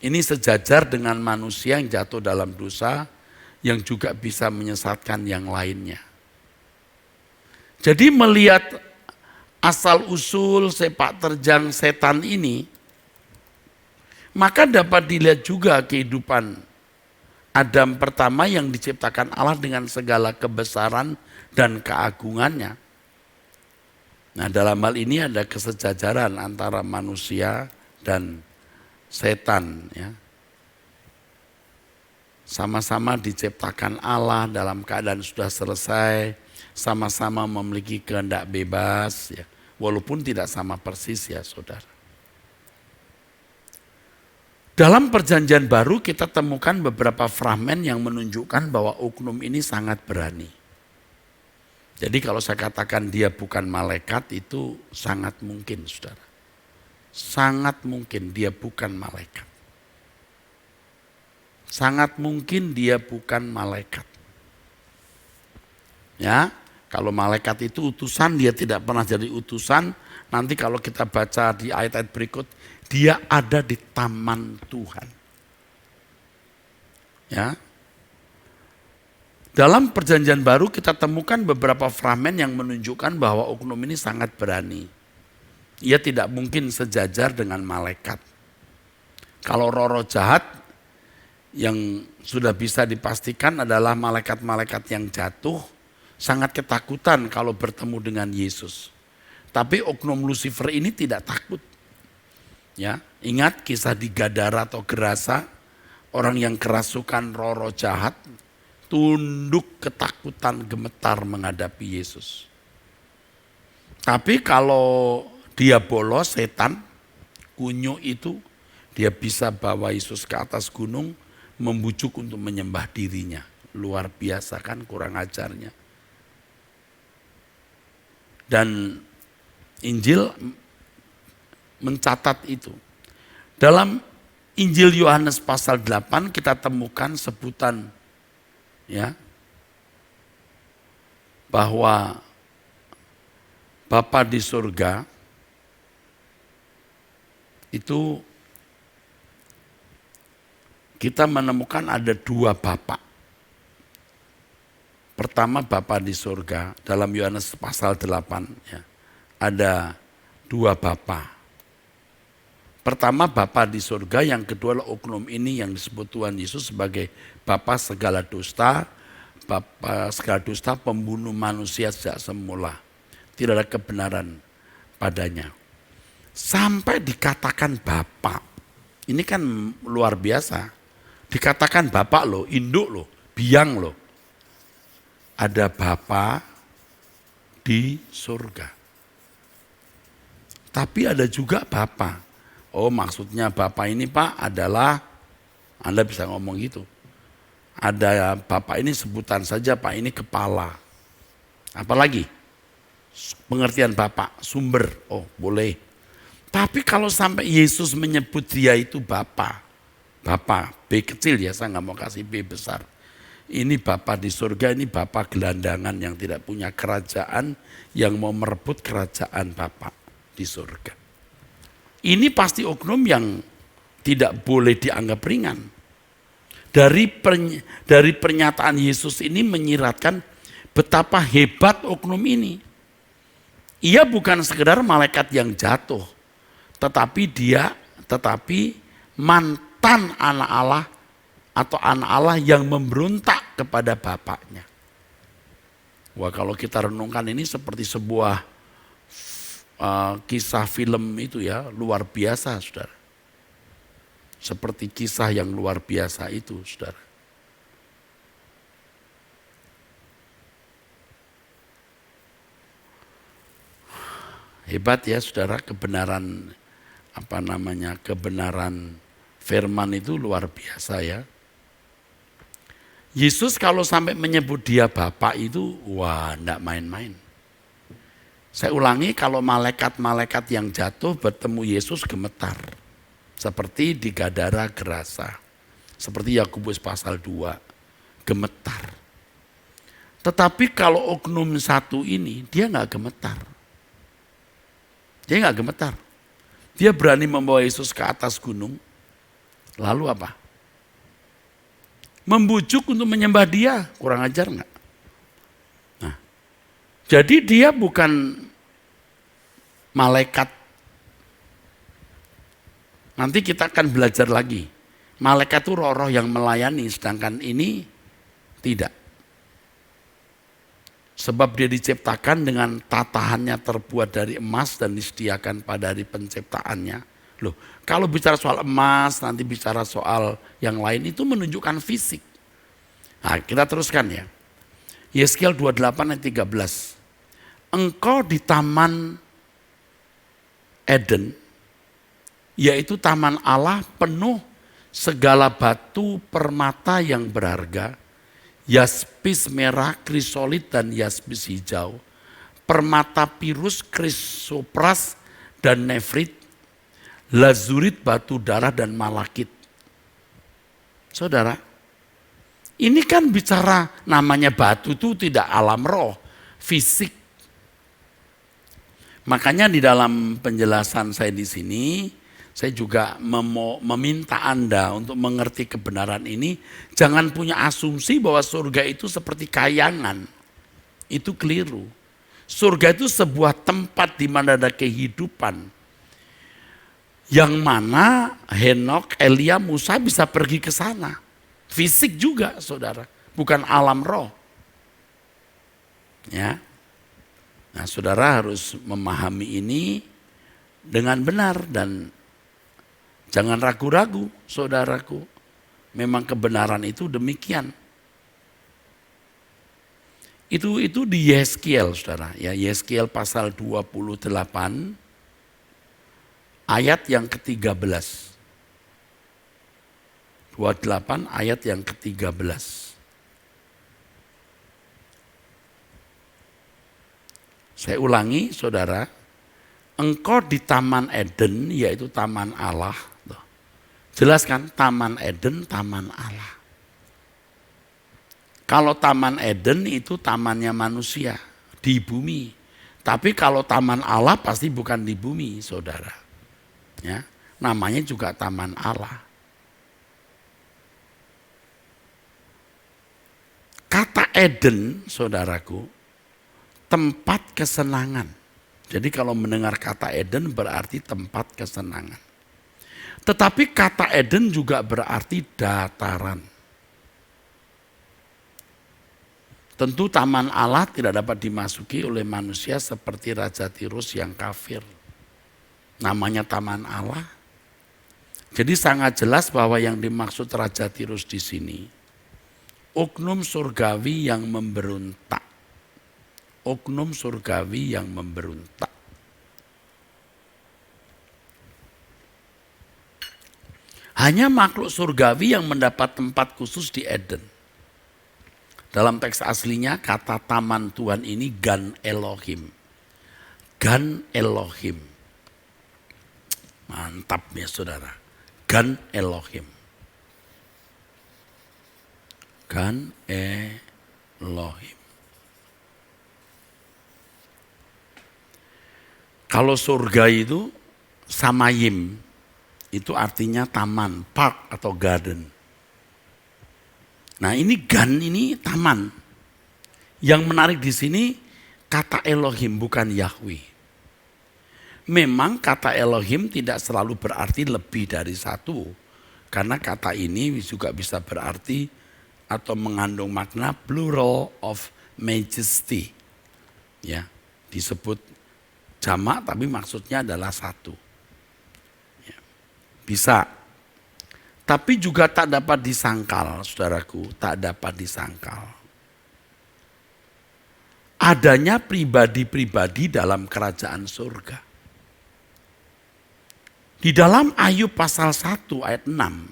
Ini sejajar dengan manusia yang jatuh dalam dosa, yang juga bisa menyesatkan yang lainnya. Jadi melihat asal-usul sepak terjang setan ini, maka dapat dilihat juga kehidupan Adam pertama yang diciptakan Allah dengan segala kebesaran dan keagungannya. Nah, dalam hal ini ada kesejajaran antara manusia dan setan, ya. Sama-sama diciptakan Allah dalam keadaan sudah selesai, sama-sama memiliki kehendak bebas, ya. Walaupun tidak sama persis, ya saudara. Dalam perjanjian baru kita temukan beberapa fragmen yang menunjukkan bahwa oknum ini sangat berani. Jadi kalau saya katakan dia bukan malaikat, itu sangat mungkin, saudara. Sangat mungkin dia bukan malaikat. Sangat mungkin dia bukan malaikat. Ya, kalau malaikat itu utusan, dia tidak pernah jadi utusan. Nanti kalau kita baca di ayat-ayat berikut, dia ada di taman Tuhan. Ya. Dalam perjanjian baru kita temukan beberapa fragmen yang menunjukkan bahwa oknum ini sangat berani. Ia tidak mungkin sejajar dengan malaikat. Kalau roh-roh jahat yang sudah bisa dipastikan adalah malaikat-malaikat yang jatuh, sangat ketakutan kalau bertemu dengan Yesus. Tapi oknum Lucifer ini tidak takut. Ya, ingat kisah di Gadara atau Gerasa, orang yang kerasukan roh-roh jahat, tunduk ketakutan gemetar menghadapi Yesus. Tapi kalau dia bolos, setan, kunyuk itu, dia bisa bawa Yesus ke atas gunung, membujuk untuk menyembah dirinya. Luar biasa kan kurang ajarnya. Dan Injil mencatat itu. Dalam Injil Yohanes pasal 8 kita temukan sebutan, ya, bahwa Bapa di surga itu kita menemukan ada dua Bapa. Pertama Bapa di surga, dalam Yohanes pasal 8, ya, ada dua Bapa. Pertama Bapa di surga, yang kedua adalah oknum ini yang disebut Tuhan Yesus sebagai Bapa segala dusta, Bapa segala dusta, pembunuh manusia sejak semula. Tidak ada kebenaran padanya. Sampai dikatakan Bapa. Ini kan luar biasa. Dikatakan Bapak loh, induk loh, biang loh. Ada Bapa di surga. Tapi ada juga Bapa. Oh, maksudnya Bapa ini Pak adalah, Anda bisa ngomong gitu. Ada Bapa ini sebutan saja, Pak ini kepala. Apalagi? Pengertian Bapa, sumber. Oh, boleh. Tapi kalau sampai Yesus menyebut dia itu Bapa, B kecil ya, saya nggak mau kasih B besar. Ini Bapa di surga, ini Bapa gelandangan yang tidak punya kerajaan, yang mau merebut kerajaan Bapa di surga. Ini pasti oknum yang tidak boleh dianggap ringan. Dari pernyataan Yesus ini menyiratkan betapa hebat oknum ini. Ia bukan sekedar malaikat yang jatuh, tetapi mantan anak Allah atau anak Allah yang memberontak taat kepada bapaknya. Wah, kalau kita renungkan ini seperti sebuah kisah film itu ya, luar biasa, saudara. Seperti kisah yang luar biasa itu, saudara. Hebat ya, saudara, kebenaran kebenaran firman itu luar biasa ya. Yesus kalau sampai menyebut dia Bapa itu, wah, enggak main-main. Saya ulangi, kalau malaikat-malaikat yang jatuh bertemu Yesus gemetar. Seperti di Gadara Gerasa. Seperti Yakobus pasal 2, gemetar. Tetapi kalau oknum satu ini, dia enggak gemetar. Dia enggak gemetar. Dia berani membawa Yesus ke atas gunung. Lalu apa? Membujuk untuk menyembah dia, kurang ajar enggak? Nah, jadi dia bukan malaikat. Nanti kita akan belajar lagi. Malaikat itu roh-roh yang melayani, sedangkan ini tidak. Sebab dia diciptakan dengan tatahannya terbuat dari emas dan disediakan pada hari penciptaannya. Loh, kalau bicara soal emas, nanti bicara soal yang lain, itu menunjukkan fisik. Nah, kita teruskan ya. Yeskiel 28 ayat 13. Engkau di taman Eden, yaitu taman Allah penuh segala batu permata yang berharga, yaspis merah, krisolit dan yaspis hijau, permata pirus, krisopras dan nefrit, lazurit, batu darah dan malakit. Saudara, ini kan bicara namanya batu itu tidak alam roh, fisik. Makanya di dalam penjelasan saya di sini, saya juga meminta Anda untuk mengerti kebenaran ini. Jangan punya asumsi bahwa surga itu seperti kayangan. Itu keliru. Surga itu sebuah tempat di mana ada kehidupan. Yang mana Henok, Elia, Musa bisa pergi ke sana. Fisik juga, saudara. Bukan alam roh. Ya. Nah, saudara harus memahami ini dengan benar dan jangan ragu-ragu, saudaraku. Memang kebenaran itu demikian. Itu di Yeskiel, saudara. Ya, Yeskiel pasal 28 ayat yang ke-13. 28 ayat yang ke-13. Saya ulangi, saudara. Engkau di taman Eden, yaitu taman Allah. Jelaskan, taman Eden, taman Allah. Kalau taman Eden itu tamannya manusia di bumi. Tapi kalau taman Allah pasti bukan di bumi, saudara. Ya, namanya juga taman Allah. Kata Eden, saudaraku, tempat kesenangan. Jadi kalau mendengar kata Eden berarti tempat kesenangan. Tetapi kata Eden juga berarti dataran. Tentu taman Allah tidak dapat dimasuki oleh manusia seperti Raja Tirus yang kafir. Namanya taman Allah. Jadi sangat jelas bahwa yang dimaksud Raja Tirus di sini oknum surgawi yang memberontak. Oknum surgawi yang memberontak. Hanya makhluk surgawi yang mendapat tempat khusus di Eden. Dalam teks aslinya kata taman Tuhan ini Gan Elohim. Gan Elohim. Mantap ya saudara. Gan Elohim. Gan Elohim. Kalau surga itu samayim, itu artinya taman, park atau garden. Nah ini gan, ini taman. Yang menarik di sini kata Elohim bukan Yahweh. Memang kata Elohim tidak selalu berarti lebih dari satu. Karena kata ini juga bisa berarti atau mengandung makna plural of majesty. Ya, disebut jamak tapi maksudnya adalah satu. Ya, bisa. Tapi juga tak dapat disangkal, saudaraku, tak dapat disangkal. Adanya pribadi-pribadi dalam kerajaan surga. Di dalam Ayub pasal 1 ayat 6,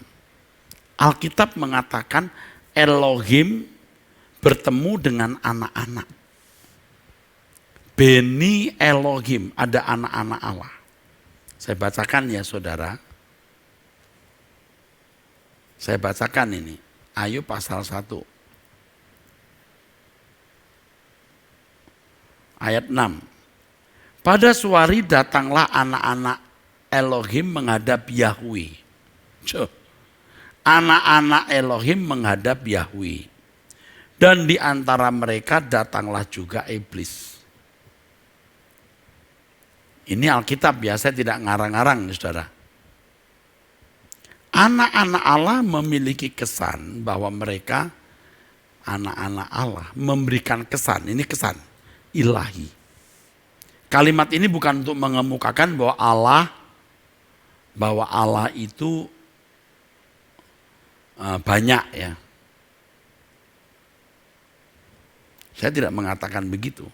Alkitab mengatakan Elohim bertemu dengan anak-anak. Beni Elohim, ada anak-anak Allah. Saya bacakan ya saudara. Saya bacakan ini, Ayub pasal 1. Ayat 6. Pada suari datanglah anak-anak Elohim menghadap Yahweh. Anak-anak Elohim menghadap Yahweh. Dan di antara mereka datanglah juga iblis. Ini Alkitab ya, saya tidak ngarang-ngarang saudara. Anak-anak Allah memiliki kesan bahwa mereka anak-anak Allah memberikan kesan, ini kesan ilahi. Kalimat ini bukan untuk mengemukakan bahwa Allah itu banyak ya. Saya tidak mengatakan begitu.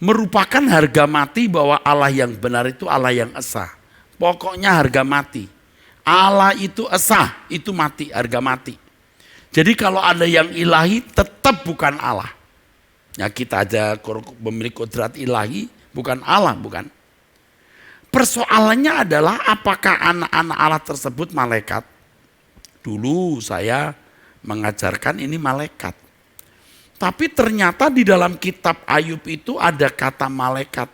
Merupakan harga mati bahwa Allah yang benar itu Allah yang esa. Pokoknya harga mati. Allah itu esa, itu mati, harga mati. Jadi kalau ada yang ilahi tetap bukan Allah. Ya kita aja memiliki kodrat ilahi, bukan Allah, bukan. Persoalannya adalah apakah anak-anak Allah tersebut malaikat? Dulu saya mengajarkan ini malaikat. Tapi ternyata di dalam kitab Ayub itu ada kata malaikat.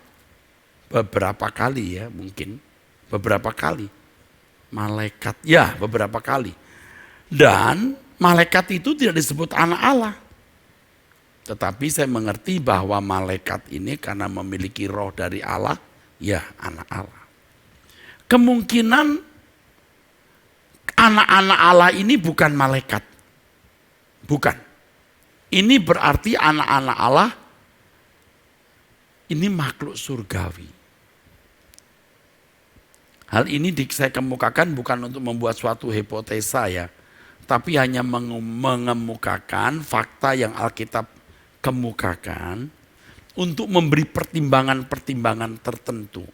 Beberapa kali ya mungkin, beberapa kali. Malaikat, ya beberapa kali. Dan malaikat itu tidak disebut anak Allah. Tetapi saya mengerti bahwa malaikat ini karena memiliki roh dari Allah, ya anak Allah. Kemungkinan anak-anak Allah ini bukan malaikat. Bukan. Ini berarti anak-anak Allah ini makhluk surgawi. Hal ini saya kemukakan bukan untuk membuat suatu hipotesa ya, tapi hanya mengemukakan fakta yang Alkitab kemukakan untuk memberi pertimbangan-pertimbangan tertentu.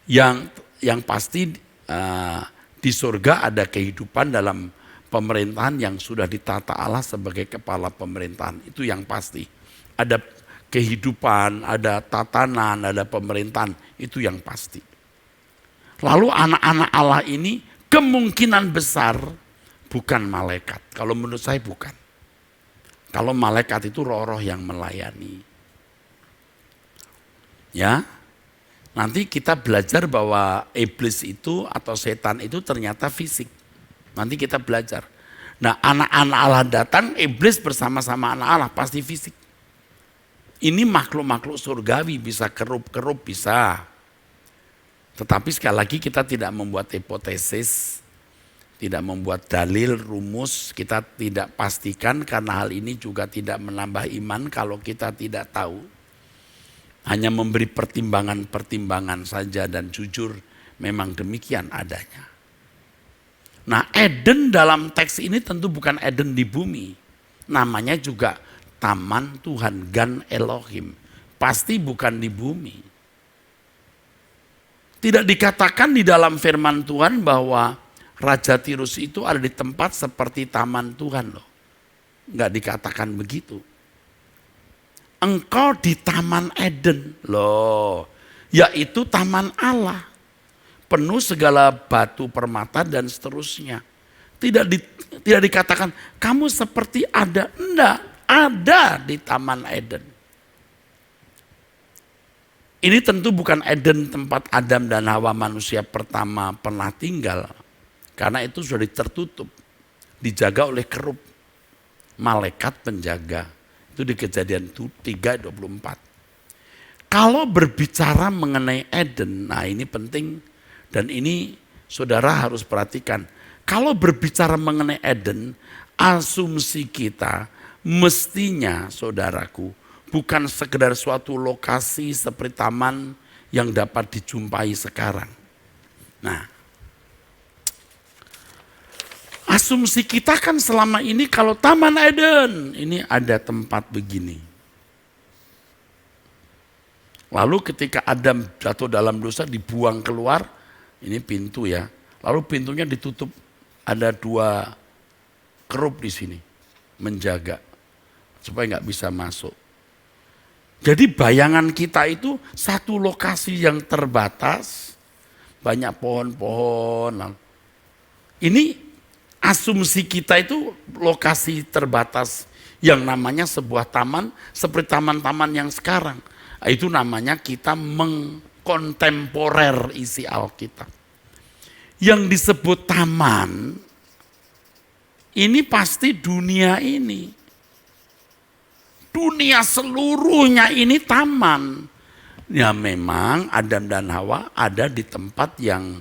Yang pasti di surga ada kehidupan dalam pemerintahan yang sudah ditata Allah sebagai kepala pemerintahan. Itu yang pasti. Ada kehidupan, ada tatanan, ada pemerintahan. Itu yang pasti. Lalu anak-anak Allah ini kemungkinan besar bukan malaikat. Kalau menurut saya bukan. Kalau malaikat itu roh-roh yang melayani. Ya, nanti kita belajar bahwa iblis itu atau setan itu ternyata fisik. Nanti kita belajar. Nah anak-anak Allah datang, iblis bersama-sama anak Allah pasti fisik. Ini makhluk-makhluk surgawi, bisa kerup-kerup, bisa. Tetapi sekali lagi kita tidak membuat hipotesis, tidak membuat dalil, rumus, kita tidak pastikan karena hal ini juga tidak menambah iman kalau kita tidak tahu. Hanya memberi pertimbangan-pertimbangan saja dan jujur memang demikian adanya. Nah Eden dalam teks ini tentu bukan Eden di bumi. Namanya juga Taman Tuhan, Gan Elohim. Pasti bukan di bumi. Tidak dikatakan di dalam firman Tuhan bahwa Raja Tirus itu ada di tempat seperti taman Tuhan loh. Enggak dikatakan begitu. Engkau di Taman Eden loh. Yaitu taman Allah. Penuh segala batu permata dan seterusnya. Tidak dikatakan kamu seperti ada. Enggak, ada di Taman Eden. Ini tentu bukan Eden tempat Adam dan Hawa manusia pertama pernah tinggal. Karena itu sudah tertutup. Dijaga oleh kerub. Malaikat penjaga. Itu di Kejadian 3:24. Kalau berbicara mengenai Eden, nah ini penting. Dan ini saudara harus perhatikan. Kalau berbicara mengenai Eden, asumsi kita mestinya, saudaraku, bukan sekedar suatu lokasi seperti taman yang dapat dijumpai sekarang. Nah, asumsi kita kan selama ini kalau Taman Eden, ini ada tempat begini. Lalu ketika Adam jatuh dalam dosa dibuang keluar, ini pintu ya. Lalu pintunya ditutup, ada 2 kerup di sini menjaga supaya nggak bisa masuk. Jadi bayangan kita itu satu lokasi yang terbatas, banyak pohon-pohon. Ini asumsi kita itu lokasi terbatas yang namanya sebuah taman seperti taman-taman yang sekarang. Itu namanya kita mengkontemporer isi Alkitab. Yang disebut taman, ini pasti dunia ini. Dunia seluruhnya ini taman. Ya memang Adam dan Hawa ada di tempat yang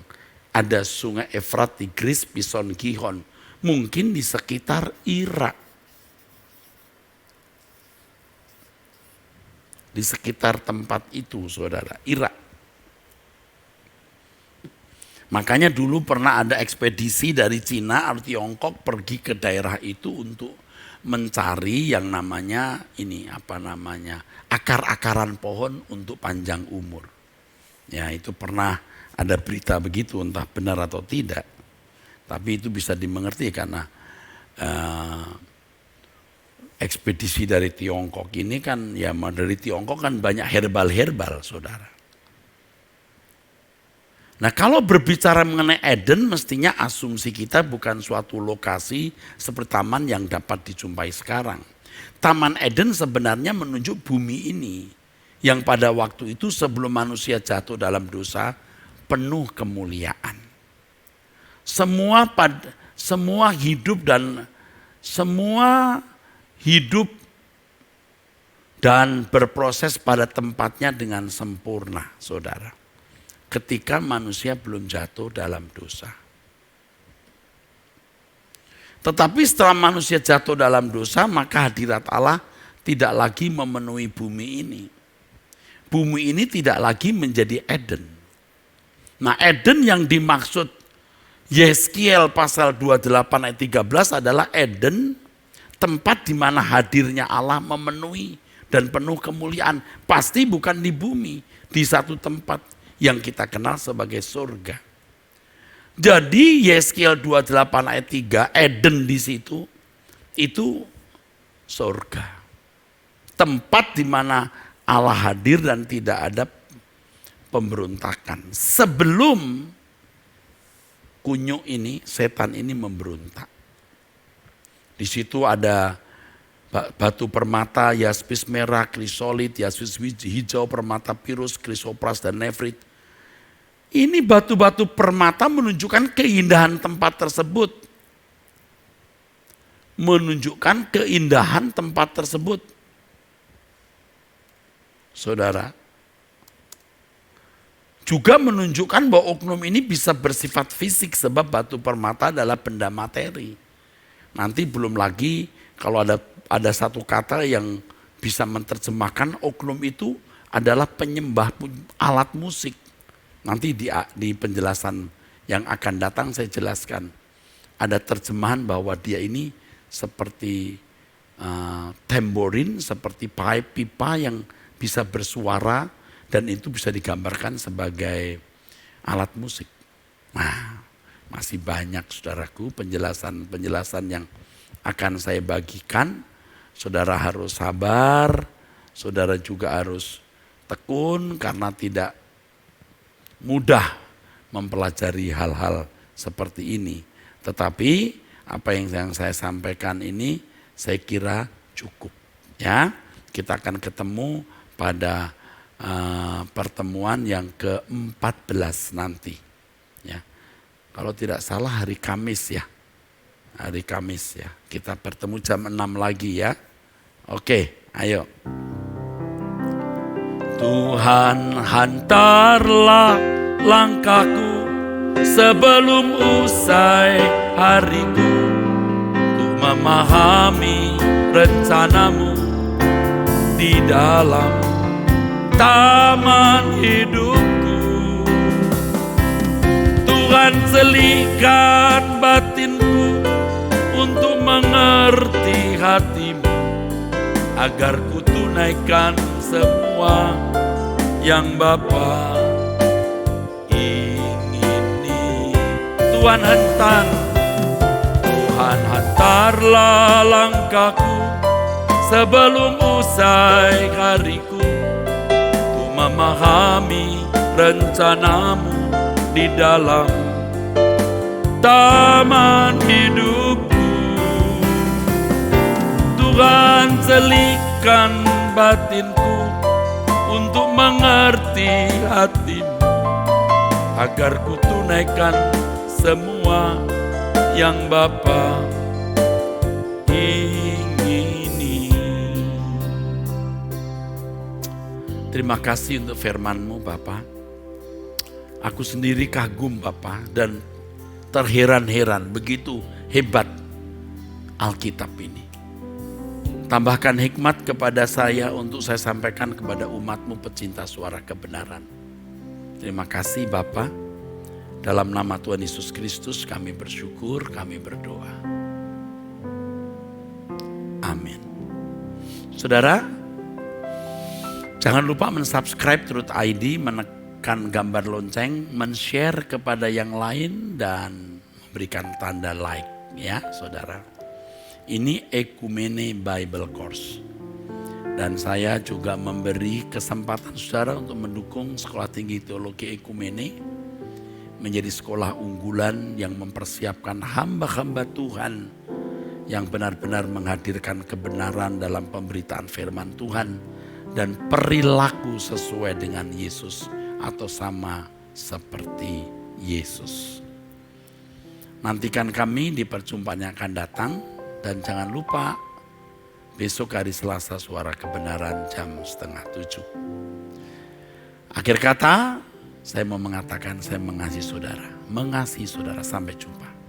ada sungai Efrat, Tigris, Pison, Gihon. Mungkin di sekitar Irak. Di sekitar tempat itu, saudara, Irak. Makanya dulu pernah ada ekspedisi dari Cina atau Tiongkok pergi ke daerah itu untuk mencari yang namanya akar-akaran pohon untuk panjang umur. Ya itu pernah ada berita begitu, entah benar atau tidak. Tapi itu bisa dimengerti karena ekspedisi dari Tiongkok ini kan, ya dari Tiongkok kan banyak herbal-herbal, saudara. Nah kalau berbicara mengenai Eden, mestinya asumsi kita bukan suatu lokasi seperti taman yang dapat dijumpai sekarang. Taman Eden sebenarnya menunjuk bumi ini, yang pada waktu itu sebelum manusia jatuh dalam dosa, penuh kemuliaan. Semua hidup dan berproses pada tempatnya dengan sempurna, saudara. Ketika manusia belum jatuh dalam dosa. Tetapi setelah manusia jatuh dalam dosa, maka hadirat Allah tidak lagi memenuhi bumi ini. Bumi ini tidak lagi menjadi Eden. Nah Eden yang dimaksud Yeskiel pasal 28 ayat 13 adalah Eden, tempat di mana hadirnya Allah memenuhi dan penuh kemuliaan. Pasti bukan di bumi, di satu tempat yang kita kenal sebagai surga. Jadi Yeskiel 28 ayat 3, Eden di situ itu surga. Tempat di mana Allah hadir dan tidak ada pemberontakan. Sebelum kunyuk ini, setan ini memberontak. Di situ ada batu permata, yaspis merah, krisolit, yaspis hijau, permata pirus, krisopras, dan nefrit. Ini batu-batu permata menunjukkan keindahan tempat tersebut. Menunjukkan keindahan tempat tersebut. Saudara. Juga menunjukkan bahwa oknum ini bisa bersifat fisik sebab batu permata adalah benda materi. Nanti belum lagi kalau ada satu kata yang bisa menerjemahkan oknum itu adalah penyembah alat musik. Nanti di penjelasan yang akan datang saya jelaskan. Ada terjemahan bahwa dia ini seperti tamborin, seperti pipa yang bisa bersuara dan itu bisa digambarkan sebagai alat musik. Nah, masih banyak saudaraku penjelasan yang akan saya bagikan. Saudara harus sabar, saudara juga harus tekun karena tidak mudah mempelajari hal-hal seperti ini. Tetapi apa yang saya sampaikan ini saya kira cukup. Ya, kita akan ketemu pada pertemuan yang ke-14 nanti. Ya, kalau tidak salah hari Kamis ya. Hari Kamis ya. Kita bertemu jam 6 lagi ya. Oke, ayo. Tuhan hantarlah langkahku sebelum usai hariku, untuk memahami rencanamu di dalam taman hidupku. Tuhan, selikan batinku untuk mengerti hatimu, agar ku tunaikan semua yang Bapa ingini. Tuhan, hantarlah langkahku sebelum usai hariku, ku memahami rencanamu di dalam taman hidupku. Tuhan, selikan batinku untuk mengerti hatimu, agar ku tunaikan semua yang Bapa ingini. Terima kasih untuk firman-Mu Bapa. Aku sendiri kagum Bapa dan terheran-heran begitu hebat Alkitab ini. Tambahkan hikmat kepada saya untuk saya sampaikan kepada umat-Mu pecinta suara kebenaran. Terima kasih Bapa. Dalam nama Tuhan Yesus Kristus kami bersyukur, kami berdoa. Amin. Saudara, jangan lupa mensubscribe Truth ID, menekan gambar lonceng, men-share kepada yang lain, dan memberikan tanda like ya saudara. Ini Ekumene Bible Course. Dan saya juga memberi kesempatan saudara untuk mendukung Sekolah Tinggi Teologi Ekumene menjadi sekolah unggulan yang mempersiapkan hamba-hamba Tuhan yang benar-benar menghadirkan kebenaran dalam pemberitaan firman Tuhan dan perilaku sesuai dengan Yesus atau sama seperti Yesus. Nantikan kami di perjumpaan yang akan datang, dan jangan lupa besok hari Selasa Suara Kebenaran jam 6:30. Akhir kata, saya mau mengatakan saya mengasihi saudara. Sampai jumpa.